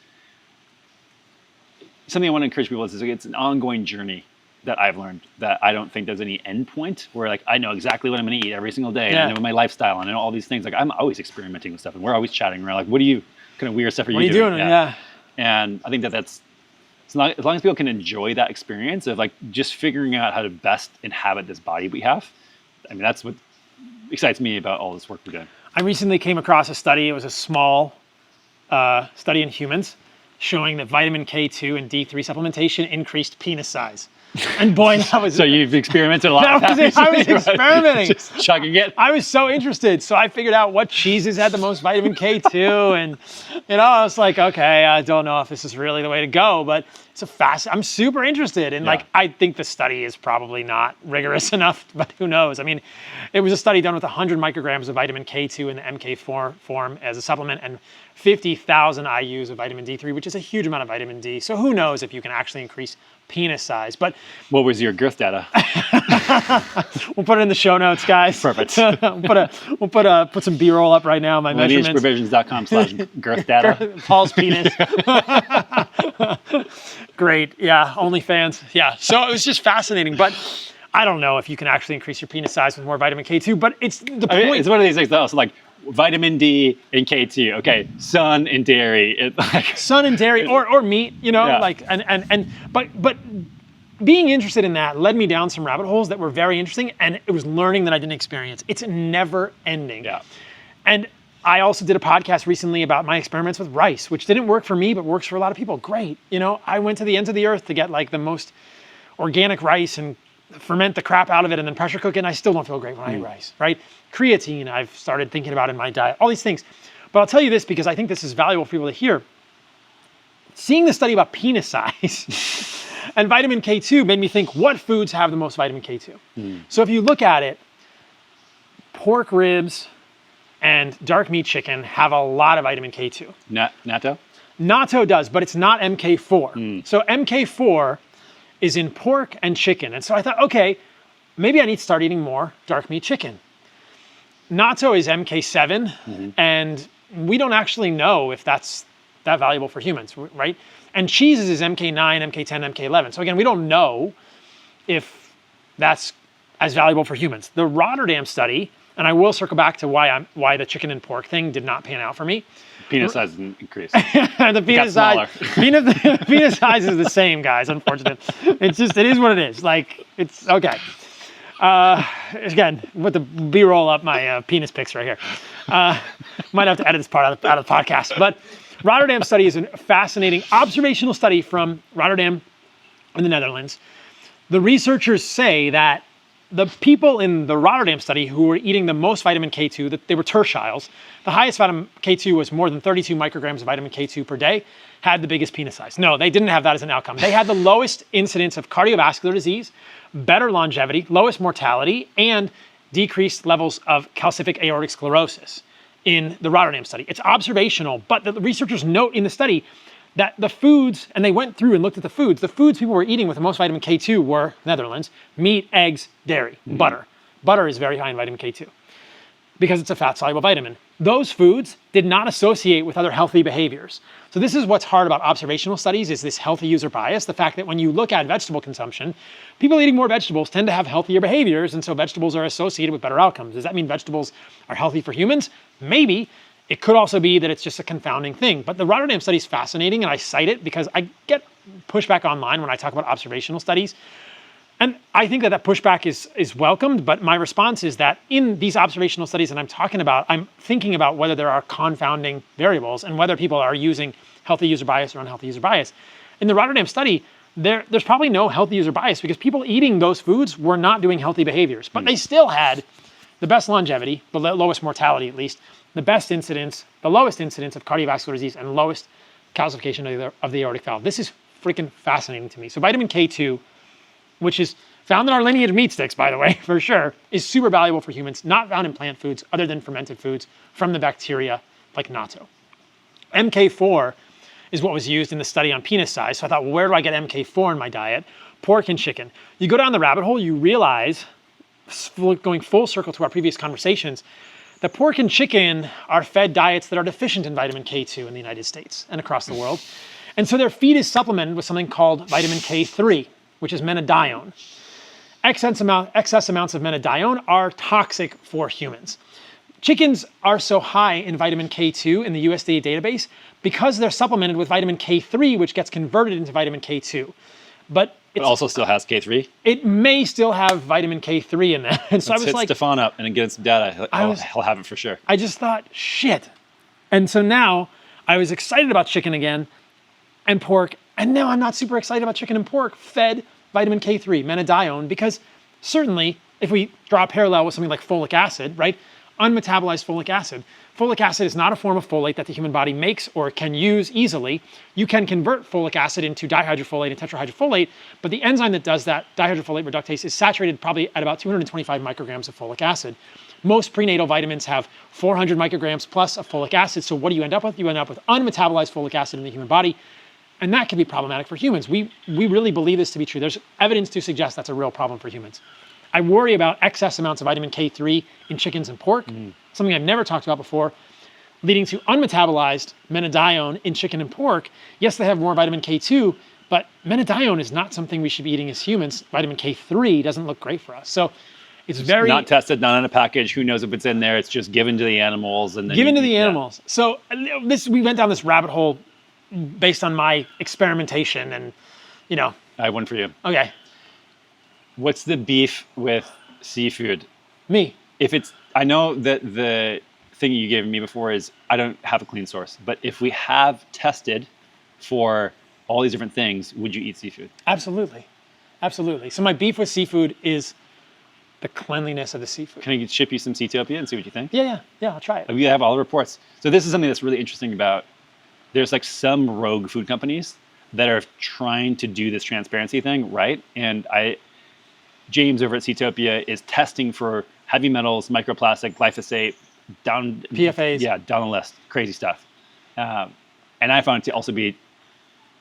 something I want to encourage people is it's an ongoing journey that I've learned, that I don't think there's any end point where like I know exactly what I'm going to eat every single day, and I know my lifestyle and I know all these things. Like I'm always experimenting with stuff, and we're always chatting around like, what kind of weird stuff are you doing? Yeah. And I think that's as long as people can enjoy that experience of like just figuring out how to best inhabit this body we have. I mean, that's what excites me about all this work we're doing. I recently came across a study. It was a small study in humans showing that vitamin K2 and D3 supplementation increased penis size. And boy, that was... So you've experimented a lot. I was experimenting. Just chugging it. I was so interested. So I figured out what cheeses had the most vitamin K2. And, I was like, okay, I don't know if this is really the way to go, but I'm super interested. And I think the study is probably not rigorous enough, but who knows? I mean, it was a study done with 100 micrograms of vitamin K2 in the MK4 form as a supplement and 50,000 IUs of vitamin D3, which is a huge amount of vitamin D. So who knows if you can actually increase penis size. But what was your girth data? We'll put it in the show notes, guys. Perfect. We'll put some B-roll up right now. My measurements. Lineageprovisions.com/girth data. Paul's penis. Great. Yeah. OnlyFans. Yeah. So it was just fascinating, but I don't know if you can actually increase your penis size with more vitamin K2, but it's the point. It's one of these things that also like vitamin D and K2. Okay, sun and dairy. Sun and dairy or meat, but being interested in that led me down some rabbit holes that were very interesting, and it was learning that I didn't experience. It's never ending. Yeah. And I also did a podcast recently about my experiments with rice, which didn't work for me, but works for a lot of people. Great. I went to the ends of the earth to get like the most organic rice and ferment the crap out of it and then pressure cook it, and I still don't feel great when I eat rice, right? Creatine, I've started thinking about in my diet, all these things. But I'll tell you this because I think this is valuable for people to hear. Seeing the study about penis size and vitamin K2 made me think, what foods have the most vitamin K2? So if you look at it, pork ribs and dark meat chicken have a lot of vitamin K2. Natto? Natto does, but it's not MK4. So MK4 is in pork and chicken. And so I thought, okay, maybe I need to start eating more dark meat chicken. Natto is MK7, and we don't actually know if that's that valuable for humans, right? And cheeses is MK9, MK10, MK11. So again, we don't know if that's as valuable for humans. The Rotterdam study, and I will circle back to why the chicken and pork thing did not pan out for me. Penis size didn't increase. The penis size, penis size is the same, guys. Unfortunately, it is what it is. Like it's okay. Again, with the B-roll up my penis pics right here. Might have to edit this part out of the podcast. But Rotterdam study is a fascinating observational study from Rotterdam in the Netherlands. The researchers say that the people in the Rotterdam study who were eating the most vitamin K2, that they were tertiles, the highest vitamin K2 was more than 32 micrograms of vitamin K2 per day, had the biggest penis size. No, they didn't have that as an outcome. They had the lowest incidence of cardiovascular disease, better longevity, lowest mortality, and decreased levels of calcific aortic sclerosis in the Rotterdam study. It's observational, but the researchers note in the study that the foods, and they went through and looked at the foods people were eating with the most vitamin K2 were, Netherlands, meat, eggs, dairy, butter. Butter is very high in vitamin K2 because it's a fat-soluble vitamin. Those foods did not associate with other healthy behaviors. So this is what's hard about observational studies, is this healthy user bias, the fact that when you look at vegetable consumption, people eating more vegetables tend to have healthier behaviors, and so vegetables are associated with better outcomes. Does that mean vegetables are healthy for humans? Maybe. It could also be that it's just a confounding thing. But the Rotterdam study is fascinating, and I cite it because I get pushback online when I talk about observational studies. And I think that pushback is welcomed, but my response is that in these observational studies that I'm talking about, I'm thinking about whether there are confounding variables and whether people are using healthy user bias or unhealthy user bias. In the Rotterdam study, there's probably no healthy user bias because people eating those foods were not doing healthy behaviors, but they still had the best longevity, the lowest mortality at least, the best incidence, the lowest incidence of cardiovascular disease, and lowest calcification of the aortic valve. This is freaking fascinating to me. So vitamin K2, which is found in our Lineage meat sticks, by the way, for sure, is super valuable for humans, not found in plant foods other than fermented foods from the bacteria like natto. MK4 is what was used in the study on penis size. So I thought, well, where do I get MK4 in my diet? Pork and chicken. You go down the rabbit hole, you realize, going full circle to our previous conversations, that pork and chicken are fed diets that are deficient in vitamin K2 in the United States and across the world. And so their feed is supplemented with something called vitamin K3, which is menadione. Excess amounts of menadione are toxic for humans. Chickens are so high in vitamin K2 in the USDA database because they're supplemented with vitamin K3, which gets converted into vitamin K2. But it also still has K3? It may still have vitamin K3 in that. And so Let's I was hit like, Stefan up and get some data. He'll have it for sure. I just thought, shit. And so now I was excited about chicken again and pork. And now I'm not super excited about chicken and pork fed vitamin K3, menadione, because certainly if we draw a parallel with something like folic acid, right? Unmetabolized folic acid. Folic acid is not a form of folate that the human body makes or can use easily. You can convert folic acid into dihydrofolate and tetrahydrofolate, but the enzyme that does that, dihydrofolate reductase, is saturated probably at about 225 micrograms of folic acid. Most prenatal vitamins have 400 micrograms plus of folic acid, so what do you end up with? You end up with unmetabolized folic acid in the human body, and that can be problematic for humans. We really believe this to be true. There's evidence to suggest that's a real problem for humans. I worry about excess amounts of vitamin K3 in chickens and pork, something I've never talked about before, leading to unmetabolized menadione in chicken and pork. Yes, they have more vitamin K2, but menadione is not something we should be eating as humans. Vitamin K3 doesn't look great for us. So it's very... Not tested, not in a package. Who knows if it's in there? It's just given to the animals. And then given to the animals. So we went down this rabbit hole based on my experimentation and, you know... I have one for you. Okay. What's the beef with seafood? Me. I know that the thing you gave me before is I don't have a clean source, but if we have tested for all these different things, would you eat seafood? Absolutely. Absolutely. So my beef with seafood is the cleanliness of the seafood. Can I ship you some Seatopia and see what you think? Yeah, I'll try it. We have all the reports. So this is something that's really interesting about, there's like some rogue food companies that are trying to do this transparency thing, right? And James over at Seatopia is testing for heavy metals, microplastic, glyphosate, PFAs. Yeah, down the list. Crazy stuff. And I found it to also be,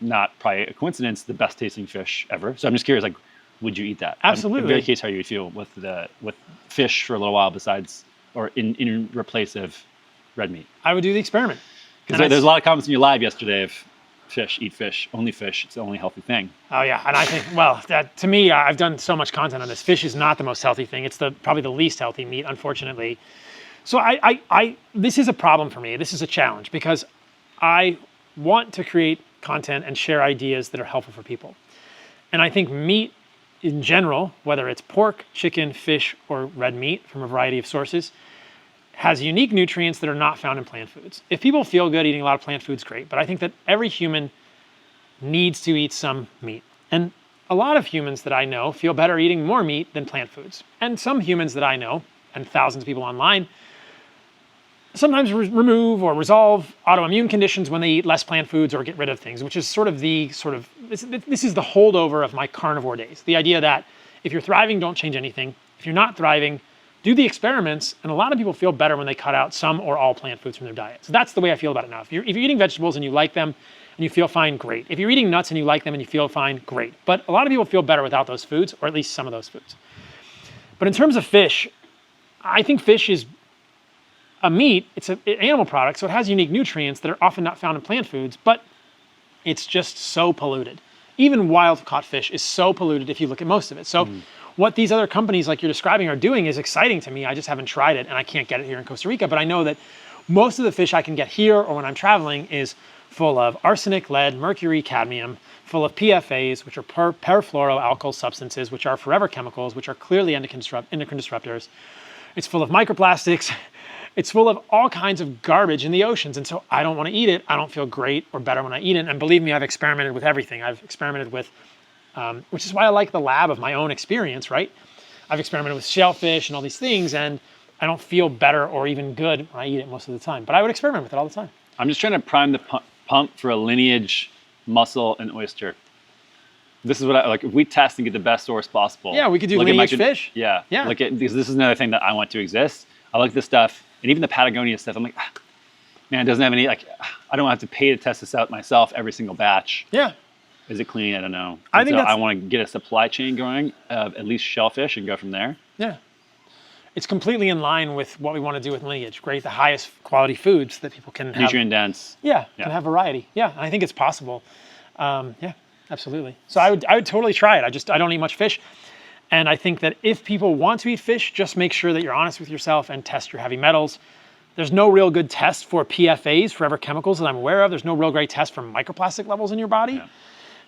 not probably a coincidence, the best tasting fish ever. So I'm just curious, like, would you eat that? Absolutely. I'm very curious how you would feel with fish for a little while besides, or in replace of red meat. I would do the experiment. Because there's a lot of comments in your live yesterday of eat fish, it's the only healthy thing. Oh yeah, and I think, well, to me, I've done so much content on this. Fish is not the most healthy thing. It's probably the least healthy meat, unfortunately. So this is a problem for me. This is a challenge because I want to create content and share ideas that are helpful for people. And I think meat in general, whether it's pork, chicken, fish, or red meat from a variety of sources, has unique nutrients that are not found in plant foods. If people feel good eating a lot of plant foods, great. But I think that every human needs to eat some meat. And a lot of humans that I know feel better eating more meat than plant foods. And some humans that I know, and thousands of people online, sometimes remove or resolve autoimmune conditions when they eat less plant foods or get rid of things, which is this is the holdover of my carnivore days. The idea that if you're thriving, don't change anything. If you're not thriving, do the experiments. And a lot of people feel better when they cut out some or all plant foods from their diet. So that's the way I feel about it now. If you're eating vegetables and you like them and you feel fine, great. If you're eating nuts and you like them and you feel fine, great. But a lot of people feel better without those foods, or at least some of those foods. But in terms of fish, I think fish is a meat. It's an animal product, so it has unique nutrients that are often not found in plant foods, but it's just so polluted. Even wild-caught fish is so polluted if you look at most of it. So what these other companies like you're describing are doing is exciting to me. I just haven't tried it, and I can't get it here in Costa Rica, but I know that most of the fish I can get here or when I'm traveling is full of arsenic, lead, mercury, cadmium, full of PFAs, which are perfluoroalkyl substances, which are forever chemicals, which are clearly endocrine disruptors. It's full of microplastics. It's full of all kinds of garbage in the oceans. And so I don't want to eat it. I don't feel great or better when I eat it. And believe me, I've experimented with everything. I've experimented with, which is why I like the lab of my own experience, right? I've experimented with shellfish and all these things, and I don't feel better or even good when I eat it most of the time. But I would experiment with it all the time. I'm just trying to prime the pump for a Lineage mussel and oyster. This is what I like. If we test and get the best source possible. Yeah, we could do Lineage fish. Yeah. Yeah. Because this is another thing that I want to exist. I like this stuff. And even the Patagonia stuff, I'm like, man, it doesn't have any, I don't have to pay to test this out myself every single batch. Yeah. Is it clean? I don't know. I think I want to get a supply chain going of at least shellfish and go from there. Yeah. It's completely in line with what we want to do with Lineage. Create the highest quality foods that people can have. Nutrient dense. Yeah, can have variety. Yeah, I think it's possible. Yeah, absolutely. So I would totally try it. I don't eat much fish. And I think that if people want to eat fish, just make sure that you're honest with yourself and test your heavy metals. There's no real good test for PFAs, forever chemicals, that I'm aware of. There's no real great test for microplastic levels in your body. Yeah.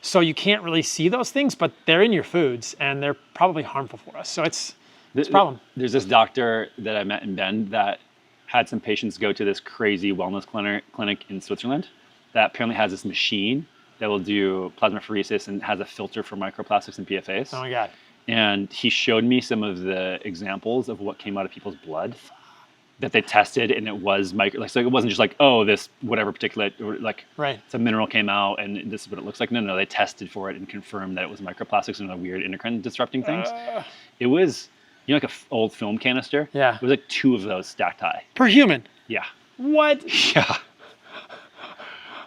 So you can't really see those things, but they're in your foods and they're probably harmful for us. So it's a problem. There's this doctor that I met in Bend that had some patients go to this crazy wellness clinic in Switzerland that apparently has this machine that will do plasmapheresis and has a filter for microplastics and PFAs. Oh my God. And he showed me some of the examples of what came out of people's blood that they tested, and it was so it wasn't just like, oh, this whatever particulate, or like some mineral came out and this is what it looks like. No, they tested for it and confirmed that it was microplastics and other weird endocrine disrupting things. It was, like an old film canister. Yeah. It was like 2 of those stacked high. Per human? Yeah. What? Yeah.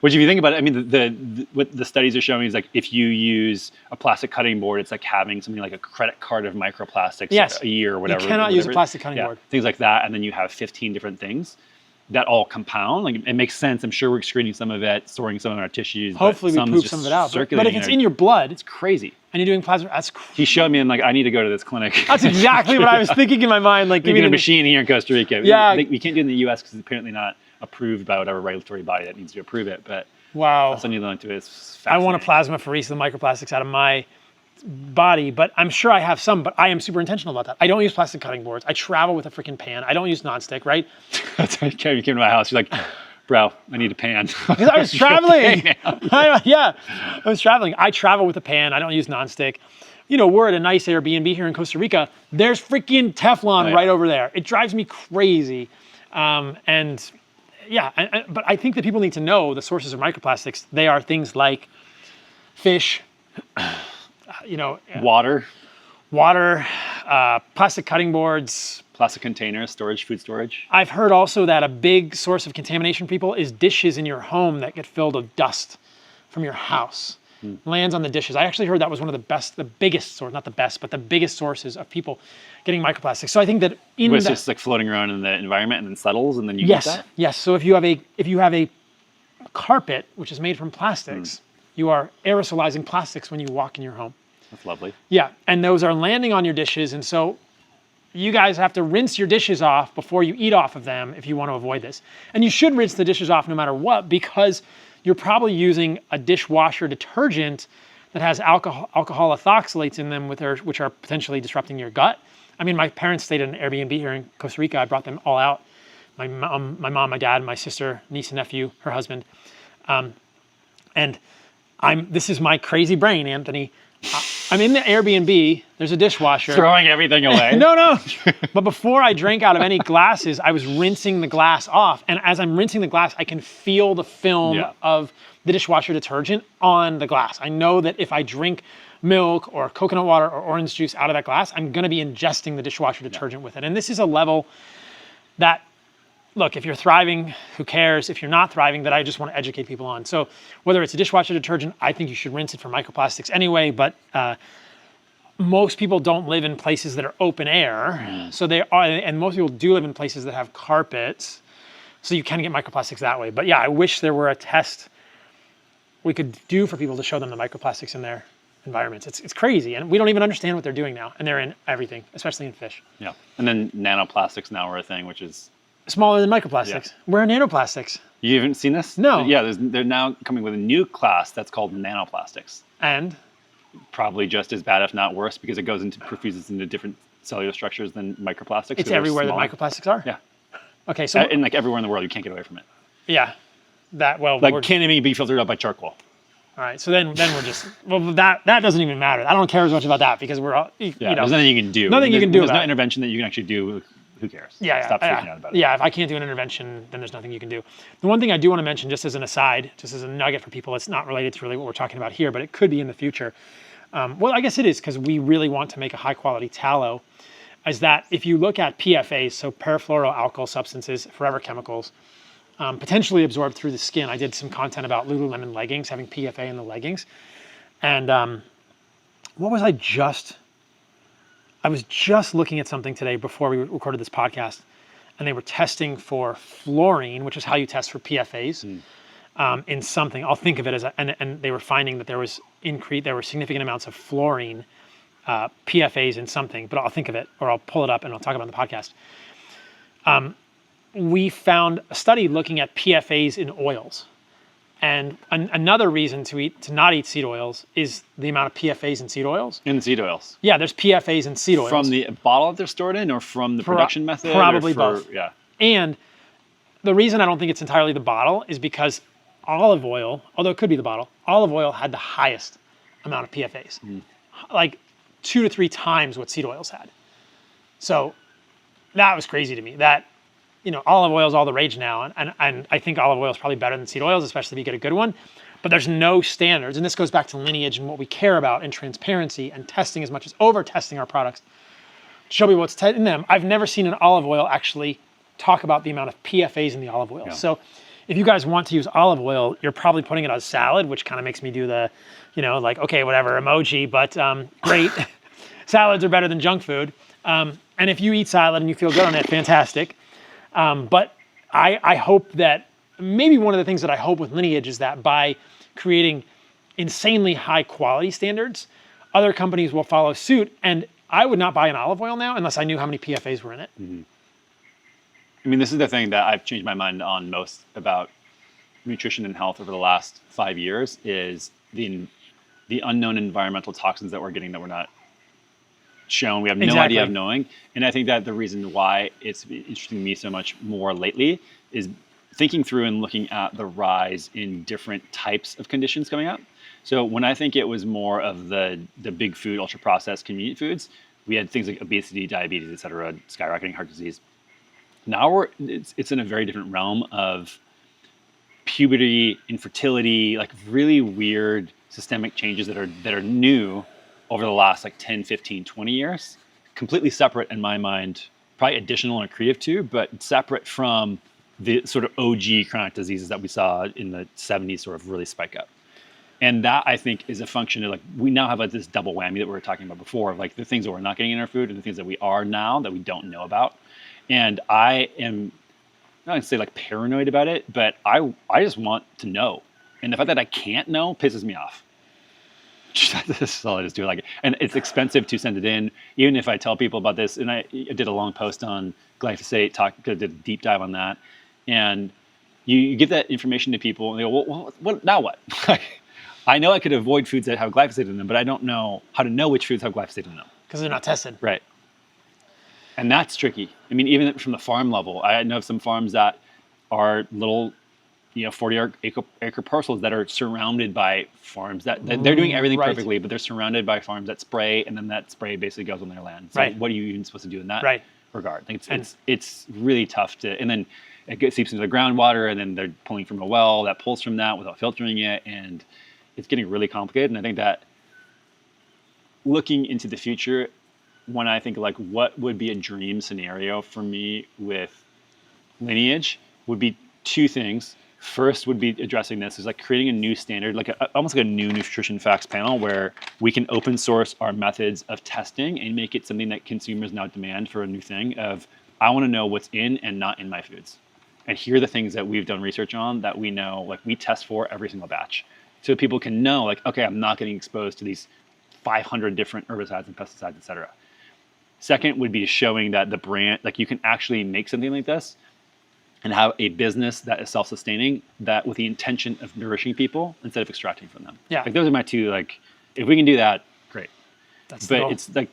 Which, if you think about it, I mean, what the studies are showing is like if you use a plastic cutting board, it's like having something like a credit card of microplastics a year or whatever. You cannot use a plastic cutting board. Things like that, and then you have 15 different things that all compound. Like, it makes sense. I'm sure we're excreting some of it, storing some in our tissues. Hopefully we poop some of it out. But if it's in your blood, it's crazy. And you're doing plasma, that's crazy. He showed me, and like, I need to go to this clinic. That's exactly what I was thinking in my mind. Like, give me a machine here in Costa Rica. Yeah. We can't do it in the U.S. because it's apparently not approved by whatever regulatory body that needs to approve it. But wow. That's something to look into. It's I want to plasmapherese the microplastics out of my body, but I'm sure I have some, but I am super intentional about that. I don't use plastic cutting boards. I travel with a freaking pan. I don't use nonstick, right? That's how you came to my house. You're like, bro, I need a pan. Because I was traveling. I was traveling. I travel with a pan. I don't use nonstick. We're at a nice Airbnb here in Costa Rica. There's freaking Teflon right over there. It drives me crazy. But I think that people need to know the sources of microplastics. They are things like fish, water, plastic cutting boards, plastic containers, food storage. I've heard also that a big source of contamination for people is dishes in your home that get filled with dust from your house. Lands on the dishes. I actually heard that was one of the biggest source, not the best, but the biggest sources of people getting microplastics. So I think that it's just like floating around in the environment and then settles, and then you get that? Yes. So if you have a carpet which is made from plastics, you are aerosolizing plastics when you walk in your home. That's lovely. Yeah, and those are landing on your dishes, and so you guys have to rinse your dishes off before you eat off of them if you want to avoid this. And you should rinse the dishes off no matter what, because you're probably using a dishwasher detergent that has alcohol ethoxylates in them, which are potentially disrupting your gut. I mean, my parents stayed at an Airbnb here in Costa Rica. I brought them all out. My mom, my dad, my sister, niece and nephew, her husband. And this is my crazy brain, Anthony. I'm in the Airbnb. There's a dishwasher. Throwing everything away. No. But before I drank out of any glasses, I was rinsing the glass off. And as I'm rinsing the glass, I can feel the film of the dishwasher detergent on the glass. I know that if I drink milk or coconut water or orange juice out of that glass, I'm going to be ingesting the dishwasher detergent with it. And this is a level that, look, if you're thriving, who cares? If you're not thriving, that I just want to educate people on. So whether it's a dishwasher detergent, I think you should rinse it for microplastics anyway, but most people don't live in places that are open air. So they are, and most people do live in places that have carpets. So you can get microplastics that way. But yeah, I wish there were a test we could do for people to show them the microplastics in their environments. It's crazy. And we don't even understand what they're doing now. And they're in everything, especially in fish. Yeah. And then nanoplastics now are a thing, which is smaller than microplastics. Where are nanoplastics? You haven't seen this? No. Yeah, they're now coming with a new class that's called nanoplastics. And? Probably just as bad, if not worse, because it goes into perfuses into different cellular structures than microplastics. It's everywhere that microplastics are? Yeah. Okay, so... and like everywhere in the world, you can't get away from it. Yeah. That, well... Like, can't even be filtered out by charcoal. All right, so then we're just... Well, that doesn't even matter. I don't care as much about that because we're all... You know, there's nothing you can do. Nothing you can do There's about no intervention that you can actually do. Who cares? Stop freaking out about it. Yeah, if I can't do an intervention, then there's nothing you can do. The one thing I do want to mention, just as an aside, just as a nugget for people, it's not related to really what we're talking about here, but it could be in the future. Well, I guess it is because we really want to make a high quality tallow, is that if you look at PFAs, so perfluoroalkyl substances, forever chemicals, potentially absorbed through the skin. I did some content about Lululemon leggings, having PFA in the leggings. And what was I was just looking at something today before we recorded this podcast, and they were testing for fluorine, which is how you test for PFAs, in something. I'll think of it as, and they were finding that there were significant amounts of fluorine, PFAs in something, but I'll think of it, or I'll pull it up and I'll talk about it in the podcast. We found a study looking at PFAs in oils. And another reason to not eat seed oils is the amount of PFAs in seed oils. In seed oils? Yeah, there's PFAs in seed oils. From the bottle that they're stored in or from the production method? Probably both. Yeah. And the reason I don't think it's entirely the bottle is because olive oil, although it could be the bottle, olive oil had the highest amount of PFAs. Like 2 to 3 times what seed oils had. So that was crazy to me. That, olive oil is all the rage now, and I think olive oil is probably better than seed oils, especially if you get a good one. But there's no standards, and this goes back to Lineage and what we care about, and transparency and testing as much as over-testing our products to show people what's in them. I've never seen an olive oil actually talk about the amount of PFAs in the olive oil. Yeah. So if you guys want to use olive oil, you're probably putting it on salad, which kind of makes me do the, okay, whatever, emoji, but great. Salads are better than junk food. And if you eat salad and you feel good on it, fantastic. But I hope that maybe one of the things that I hope with Lineage is that by creating insanely high quality standards, other companies will follow suit. And I would not buy an olive oil now unless I knew how many PFAs were in it. I mean, this is the thing that I've changed my mind on most about nutrition and health over the last 5 years is the unknown environmental toxins that we're getting that we're not shown. We have no idea of knowing. And I think that the reason why it's interesting to me so much more lately is thinking through and looking at the rise in different types of conditions coming up. So when I think it was more of the big food, ultra processed, convenient foods, we had things like obesity, diabetes, et cetera, skyrocketing heart disease. Now it's in a very different realm of puberty, infertility, like really weird systemic changes that are new over the last 10, 15, 20 years, completely separate in my mind, probably additional and accretive too, but separate from the sort of OG chronic diseases that we saw in the 70s sort of really spike up. And that, I think, is a function of we now have this double whammy that we were talking about before, of the things that we're not getting in our food and the things that we are now that we don't know about. And I am, I'm not going to say paranoid about it, but I just want to know. And the fact that I can't know pisses me off. That's all I just do. And it's expensive to send it in, even if I tell people about this. And I did a long post on glyphosate, did a deep dive on that. And you give that information to people, and they go, well, what now what? I know I could avoid foods that have glyphosate in them, but I don't know how to know which foods have glyphosate in them. Because they're not tested. Right. And that's tricky. I mean, even from the farm level, I know of some farms that are little 40-acre parcels that are surrounded by farms that they're doing everything Right. perfectly, but they're surrounded by farms that spray, and then that spray basically goes on their land. So Right. what are you even supposed to do in that Right. regard? Like it's really tough to, and then it seeps into the groundwater, and then they're pulling from a well that pulls from that without filtering it, and it's getting really complicated. And I think that looking into the future, when I think like what would be a dream scenario for me with Lineage would be two things. First would be addressing this is like creating a new standard, like almost like a new nutrition facts panel where we can open source our methods of testing and make it something that consumers now demand for a new thing of, I want to know what's in and not in my foods. And here are the things that we've done research on that we know, like we test for every single batch. So people can know like, okay, I'm not getting exposed to these 500 different herbicides and pesticides, et cetera. Second would be showing that the brand, like you can actually make something like this and have a business that is self-sustaining, that with the intention of nourishing people instead of extracting from them. Yeah. Like those are my two, like, if we can do that, great. That's the But goal. it's like,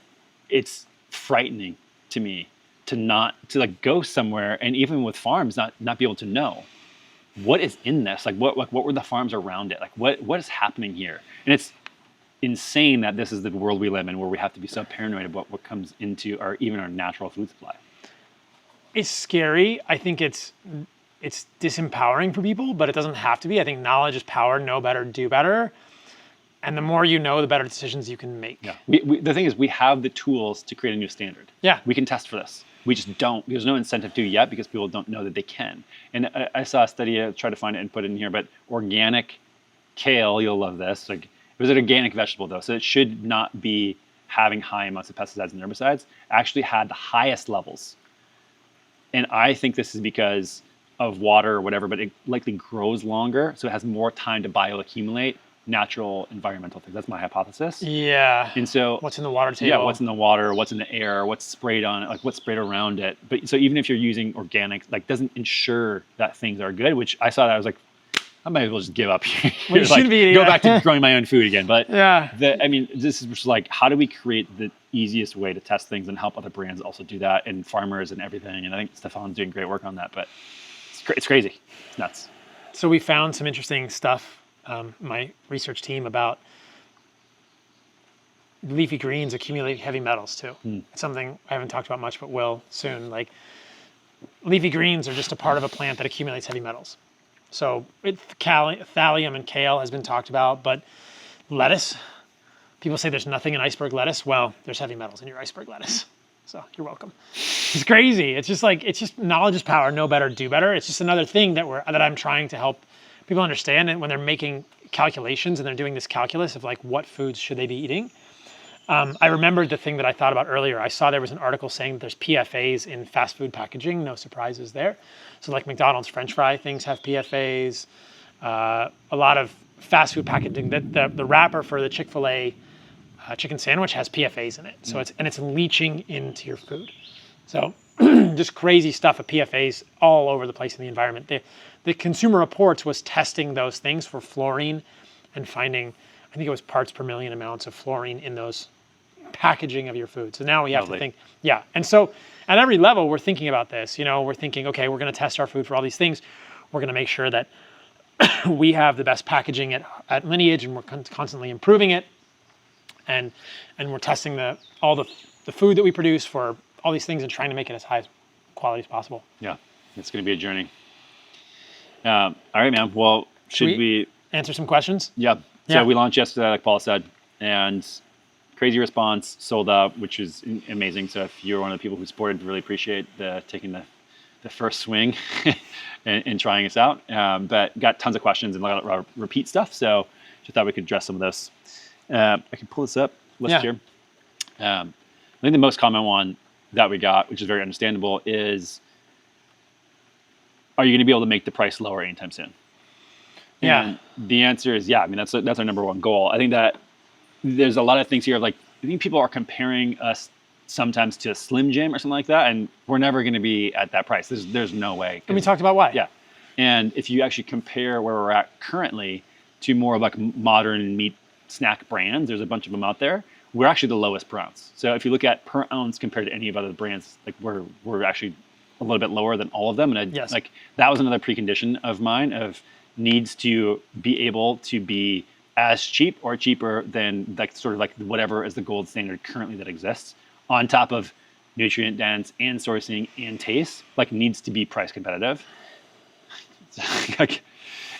it's frightening to me to like go somewhere and even with farms, not be able to know what is in this, like what were the farms around it? Like what is happening here? And it's insane that this is the world we live in where we have to be so paranoid about what comes into even our natural food supply. It's scary. I think it's disempowering for people, but it doesn't have to be. I think knowledge is power. Know better, do better. And the more you know, the better decisions you can make. Yeah. The thing is, we have the tools to create a new standard. Yeah. We can test for this. We just don't. There's no incentive to yet because people don't know that they can. And I saw a study, I tried to find it and put it in here, but organic kale, you'll love this. Like, it was an organic vegetable though, so it should not be having high amounts of pesticides and herbicides. Actually had the highest levels. And I think this is because of water or whatever, but it likely grows longer, so it has more time to bioaccumulate natural environmental things. That's my hypothesis. Yeah. And so What's in the water table? yeah, what's in the water, what's in the air, what's sprayed on it, like what's sprayed around it. But so even if you're using organic, like doesn't ensure that things are good, which I saw that I was like, I might as well just give up here. Well, you Like, should be, go yeah. back to growing my own food again. But Yeah. I mean, this is just like, how do we create the easiest way to test things and help other brands also do that, and farmers and everything. And I think Stefan's doing great work on that, but it's crazy. It's nuts. So we found some interesting stuff, my research team, about leafy greens accumulate heavy metals too. It's something I haven't talked about much, but will soon. Like, leafy greens are just a part of a plant that accumulates heavy metals. So thallium and kale has been talked about, but lettuce, people say there's nothing in iceberg lettuce. Well, there's heavy metals in your iceberg lettuce. So you're welcome. It's crazy. It's just knowledge is power. Know better, do better. It's just another thing that I'm trying to help people understand. And when they're making calculations and they're doing this calculus of like what foods should they be eating. I remembered the thing that I thought about earlier. I saw there was an article saying that there's PFAs in fast food packaging. No surprises there. So like McDonald's French fry things have PFAs. A lot of fast food packaging. The wrapper for the Chick-fil-A chicken sandwich has PFAs in it. So it's leaching into your food. So just crazy stuff of PFAs all over the place in the environment. The Consumer Reports was testing those things for fluorine and finding, I think it was parts per million amounts of fluorine in those packaging of your food. So now we have to think, yeah. And so at every level, we're thinking about this. We're thinking, okay, we're going to test our food for all these things. We're going to make sure that we have the best packaging at Lineage, and we're constantly improving it. And we're testing all the food that we produce for all these things and trying to make it as high quality as possible. Yeah, it's going to be a journey. All right, man. Well, should we answer some questions? Yeah. So we launched yesterday, like Paul said, and crazy response, sold out, which is amazing. So if you're one of the people who supported, really appreciate taking the first swing and trying us out. But got tons of questions and a lot of repeat stuff. So just thought we could address some of this. I can pull this up, list here. I think the most common one that we got, which is very understandable, is, are you going to be able to make the price lower anytime soon? Yeah. And the answer is yeah. I mean, that's our number one goal. I think that there's a lot of things here. Like, I think people are comparing us sometimes to a Slim Jim or something like that, and we're never going to be at that price. There's no way. And we talked about why. Yeah. And if you actually compare where we're at currently to more of like modern meat snack brands, there's a bunch of them out there. We're actually the lowest per ounce. So if you look at per ounce compared to any of other brands, like we're actually a little bit lower than all of them. And Yes. like that was another precondition of mine of needs to be able to be as cheap or cheaper than like sort of like whatever is the gold standard currently that exists, on top of nutrient dense and sourcing and taste, like needs to be price competitive.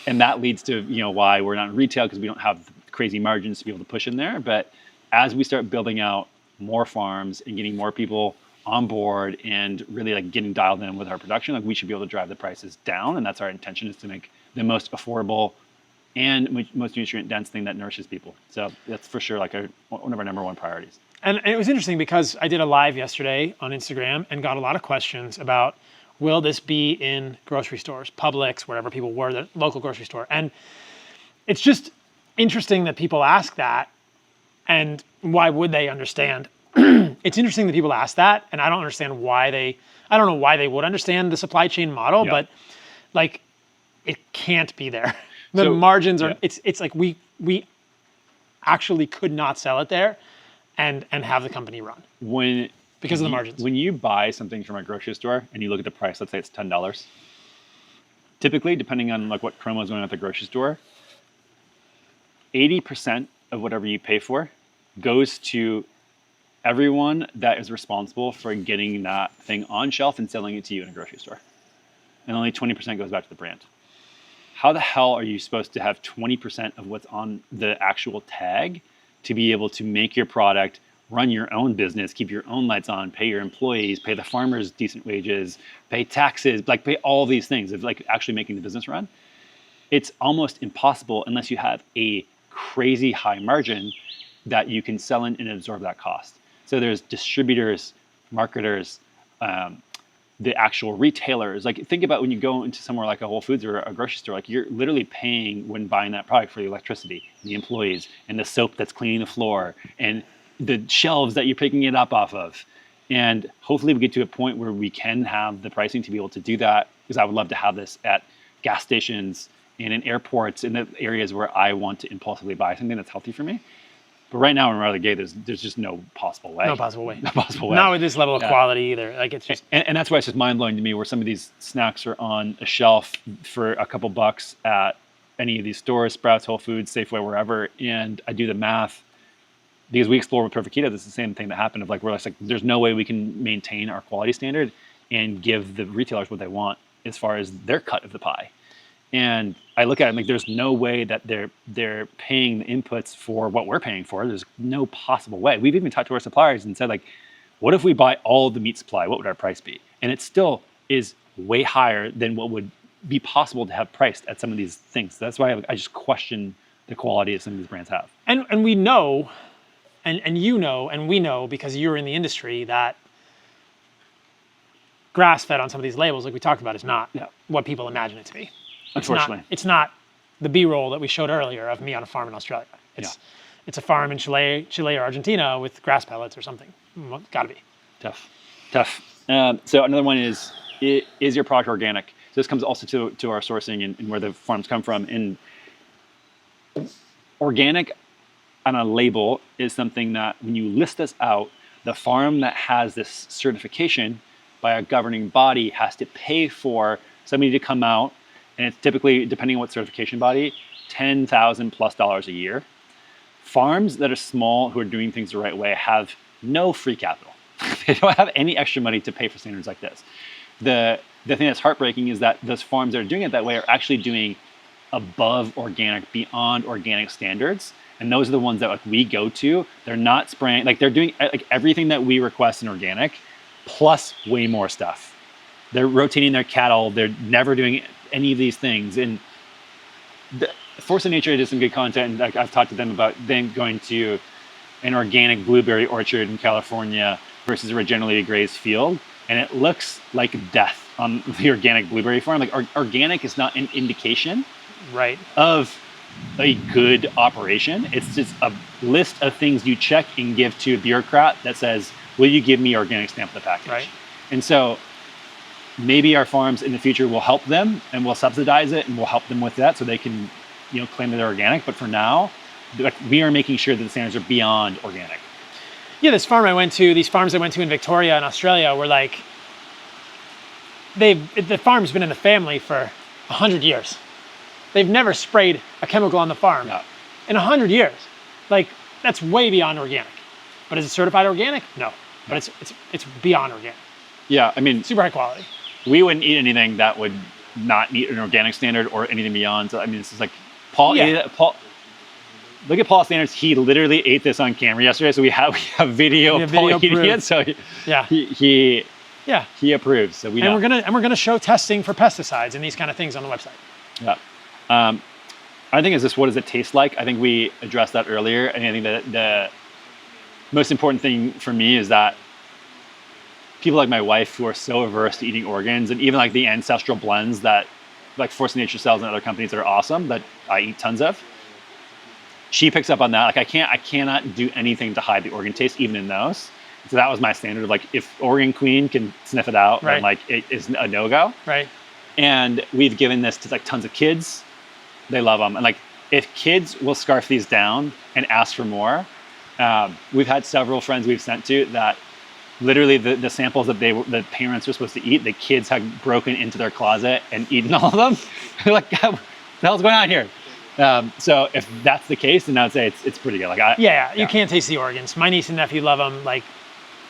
And that leads to, why we're not in retail, because we don't have crazy margins to be able to push in there. But as we start building out more farms and getting more people on board and really like getting dialed in with our production, like we should be able to drive the prices down. And that's our intention, is to make the most affordable and most nutrient dense thing that nourishes people. So that's for sure like one of our number one priorities. And it was interesting because I did a live yesterday on Instagram and got a lot of questions about, will this be in grocery stores, Publix, wherever people were, the local grocery store? And it's just interesting that people ask that, and why would they understand? It's interesting that people ask that, and I don't understand I don't know why they would understand the supply chain model, but like it can't be there. The margins are, it's like we actually could not sell it there and have the company run. Because of the margins. When you buy something from a grocery store and you look at the price, let's say it's $10. Typically, depending on like what promo is going on at the grocery store, 80% of whatever you pay for goes to everyone that is responsible for getting that thing on shelf and selling it to you in a grocery store. And only 20% goes back to the brand. How the hell are you supposed to have 20% of what's on the actual tag to be able to make your product, run your own business, keep your own lights on, pay your employees, pay the farmers decent wages, pay taxes, like pay all these things of like actually making the business run? It's almost impossible unless you have a crazy high margin that you can sell in and absorb that cost. So there's distributors, marketers, the actual retailers. Like think about when you go into somewhere like a Whole Foods or a grocery store, like you're literally paying when buying that product for the electricity, the employees, and the soap that's cleaning the floor, and the shelves that you're picking it up off of. And hopefully we get to a point where we can have the pricing to be able to do that, because I would love to have this at gas stations and in airports, in the areas where I want to impulsively buy something that's healthy for me. But right now, when we're out of the gate, there's just no possible way. No possible way. No possible way. Not with this level of quality either. Like it's just, and that's why it's just mind blowing to me, where some of these snacks are on a shelf for a couple bucks at any of these stores, Sprouts, Whole Foods, Safeway, wherever. And I do the math, because we explore with Perfect Keto. This is the same thing that happened of like, we're like, there's no way we can maintain our quality standard and give the retailers what they want as far as their cut of the pie. And I look at it like there's no way that they're paying the inputs for what we're paying for. There's no possible way. We've even talked to our suppliers and said, like, what if we buy all of the meat supply? What would our price be? And it still is way higher than what would be possible to have priced at some of these things. That's why I just question the quality that some of these brands have. and we know, and you know, and we know, because you're in the industry, that grass-fed on some of these labels, like we talked about, is not what people imagine it to be. Unfortunately. It's not the B-roll that we showed earlier of me on a farm in Australia. It's a farm in Chile or Argentina with grass pellets or something. Well, got to be. Tough. So another one is your product organic? So this comes also to our sourcing and where the farms come from. And organic on a label is something that when you list this out, the farm that has this certification by a governing body has to pay for somebody to come out. And it's typically, depending on what certification body, $10,000 plus a year. Farms that are small, who are doing things the right way, have no free capital. They don't have any extra money to pay for standards like this. The thing that's heartbreaking is that those farms that are doing it that way are actually doing above organic, beyond organic standards. And those are the ones that like we go to. They're not spraying, like they're doing like everything that we request in organic, plus way more stuff. They're rotating their cattle. They're never doing any of these things. And Force of Nature did some good content. And I've talked to them about them going to an organic blueberry orchard in California versus a regeneratively grazed field. And it looks like death on the organic blueberry farm. Like organic is not an indication of a good operation. It's just a list of things you check and give to a bureaucrat that says, will you give me organic stamp of the package? Right. And so maybe our farms in the future will help them and we'll subsidize it and we'll help them with that so they can, claim that they're organic. But for now, we are making sure that the standards are beyond organic. Yeah, these farms I went to in Victoria in Australia were like the farm's been in the family for 100 years. They've never sprayed a chemical on the farm in 100 years. Like, that's way beyond organic. But is it certified organic? No. But it's beyond organic. Yeah, I mean, super high quality. We wouldn't eat anything that would not meet an organic standard or anything beyond. So, I mean, this is like Paul. Look at Paul's standards. He literally ate this on camera yesterday, so we have video of Paul eating it. So he approves. So we know. And we're gonna show testing for pesticides and these kind of things on the website. Yeah. I think what does it taste like? I think we addressed that earlier, and I think that the most important thing for me is that people like my wife who are so averse to eating organs, and even like the ancestral blends that like Force Nature sells and other companies that are awesome that I eat tons of. She picks up on that. Like I cannot do anything to hide the organ taste, even in those. So that was my standard of like, if Organ Queen can sniff it out, then like it is a no-go. Right. And we've given this to like tons of kids. They love them. And like, if kids will scarf these down and ask for more, we've had several friends we've sent to that literally the samples that the parents were supposed to eat, the kids had broken into their closet and eaten all of them. They're like, what the hell's going on here? So if that's the case, then I would say it's pretty good. Like you can't taste the organs. My niece and nephew love them. Like,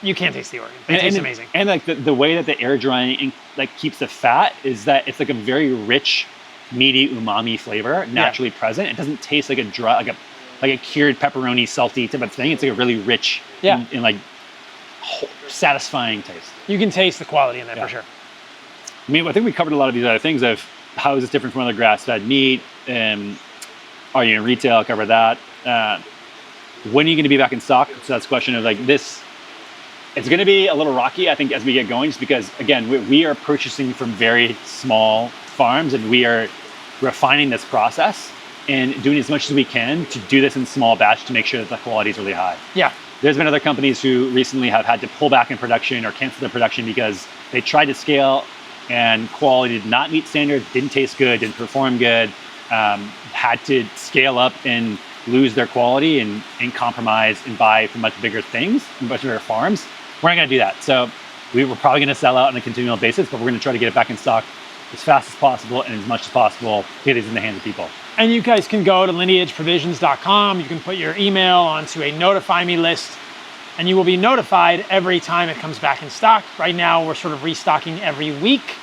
you can't taste the organs. They taste amazing. And like the way that the air drying like keeps the fat is that it's like a very rich, meaty umami flavor naturally present. It doesn't taste like like a cured pepperoni salty type of thing. It's like a really rich and like satisfying taste. You can taste the quality in that for sure. I mean, I think we covered a lot of these other things of how is this different from other grass-fed meat, and are you in retail? Cover that. When are you going to be back in stock? So that's a question of like this. It's going to be a little rocky, I think, as we get going, just because again we are purchasing from very small farms, and we are refining this process and doing as much as we can to do this in small batch to make sure that the quality is really high. Yeah. There's been other companies who recently have had to pull back in production or cancel their production because they tried to scale and quality did not meet standards, didn't taste good, didn't perform good, had to scale up and lose their quality and compromise and buy from much bigger things, much bigger farms. We're not going to do that. So we were probably going to sell out on a continual basis, but we're going to try to get it back in stock as fast as possible and as much as possible to get it in the hands of people. And you guys can go to lineageprovisions.com. You can put your email onto a notify me list, and you will be notified every time it comes back in stock. Right now, we're sort of restocking every week.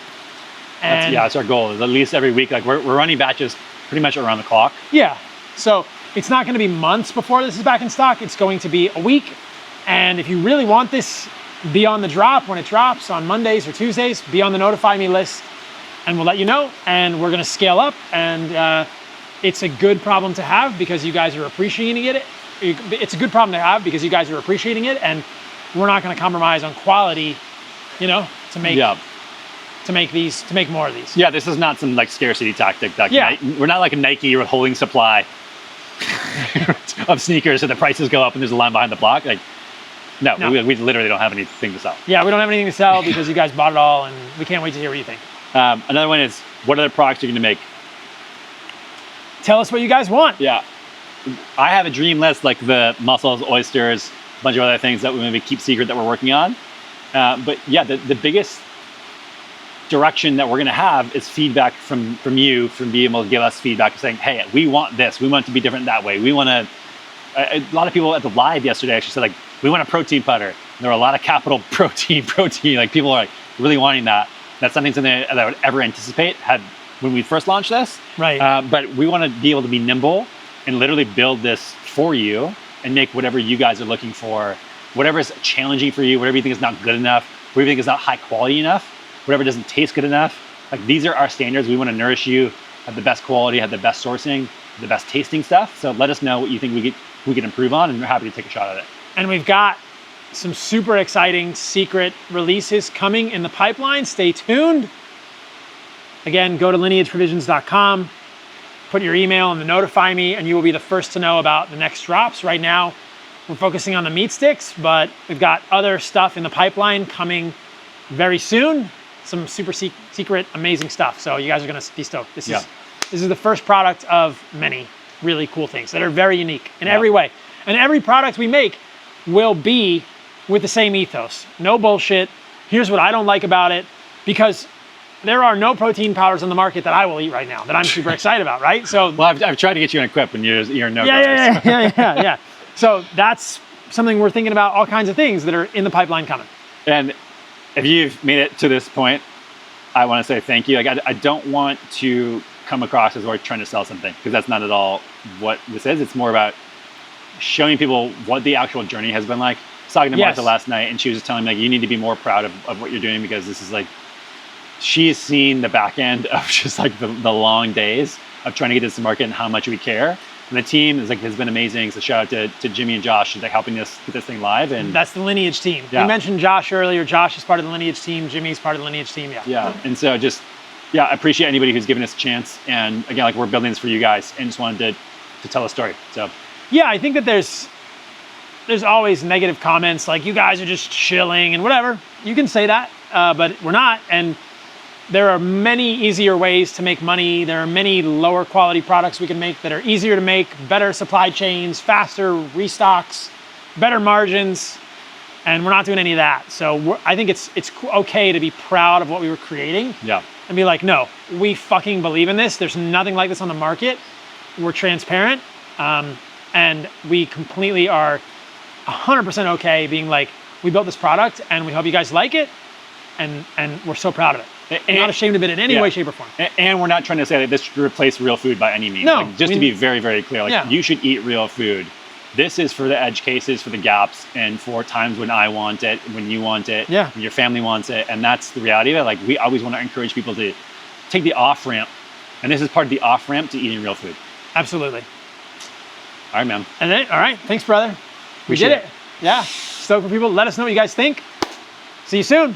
And that's our goal, is at least every week. Like we're running batches pretty much around the clock. Yeah. So it's not going to be months before this is back in stock. It's going to be a week. And if you really want this, be on the drop when it drops on Mondays or Tuesdays. Be on the notify me list, and we'll let you know. And we're going to scale up. And it's a good problem to have because you guys are appreciating it. It's a good problem to have because you guys are appreciating it, and we're not going to compromise on quality, to make more of these. Yeah, this is not some like scarcity tactic. Like, we're not like a Nike or holding supply of sneakers so the prices go up and there's a line behind the block. Like, no. We literally don't have anything to sell. Yeah, we don't have anything to sell because you guys bought it all, and we can't wait to hear what you think. Another one is, what other products are you going to make? Tell us what you guys want. Yeah. I have a dream list, like the mussels, oysters, a bunch of other things that we maybe keep secret that we're working on. But yeah, the biggest direction that we're going to have is feedback from you, from being able to give us feedback saying, hey, we want this. We want it to be different that way. We want to, a lot of people at the live yesterday actually said, like, we want a protein putter. There were a lot of capital protein. Like people are like really wanting that. That's something that I would ever anticipate when we first launched this. Right. But we want to be able to be nimble and literally build this for you and make whatever you guys are looking for, whatever is challenging for you, whatever you think is not good enough, whatever you think is not high quality enough, whatever doesn't taste good enough. Like, these are our standards. We want to nourish you, have the best quality, have the best sourcing, the best tasting stuff. So let us know what you think we can improve on, and we're happy to take a shot at it. And we've got some super exciting secret releases coming in the pipeline. Stay tuned. Again, go to lineageprovisions.com, put your email in the notify me, and you will be the first to know about the next drops. Right now, we're focusing on the meat sticks, but we've got other stuff in the pipeline coming very soon. Some super secret, amazing stuff. So you guys are going to be stoked. This is the first product of many really cool things that are very unique in every way. And every product we make will be with the same ethos. No bullshit. Here's what I don't like about it. Because there are no protein powders on the market that I will eat right now that I'm super excited about, right? So Well, I've tried to get you on Equip, and you're no. yeah. So that's something we're thinking about, all kinds of things that are in the pipeline coming. And if you've made it to this point, I want to say thank you. Like, I don't want to come across as we're trying to sell something, because that's not at all what this is. It's more about showing people what the actual journey has been like. I was talking to Martha last night, and she was just telling me, like, you need to be more proud of what you're doing, because this is like, she's seen the back end of just like the long days of trying to get this to market and how much we care. And the team is like, has been amazing. So shout out to Jimmy and Josh, like helping us get this thing live. And that's the Lineage team. Yeah. You mentioned Josh earlier. Josh is part of the Lineage team. Jimmy's part of the Lineage team. Yeah. And so just, I appreciate anybody who's given us a chance. And again, like, we're building this for you guys, and just wanted to tell a story. So yeah, I think that there's always negative comments like, you guys are just chilling and whatever. You can say that, but we're not. And there are many easier ways to make money. There are many lower quality products we can make that are easier to make, better supply chains, faster restocks, better margins, and we're not doing any of that. So I think it's okay to be proud of what we were creating. Yeah. And be like, no, we fucking believe in this. There's nothing like this on the market. We're transparent, and we completely are 100% okay being like, we built this product and we hope you guys like it, and we're so proud of it. And not ashamed of it in any way, shape, or form. And we're not trying to say that this should replace real food by any means. No, like, just to be very, very clear, like, you should eat real food. This is for the edge cases, for the gaps, and for times when I want it, when you want it, when your family wants it. And that's the reality of it. Like, we always want to encourage people to take the off-ramp. And this is part of the off-ramp to eating real food. Absolutely. All right, man. And then, all right, thanks, brother. We did it. Yeah. Stoked for people. Let us know what you guys think. See you soon.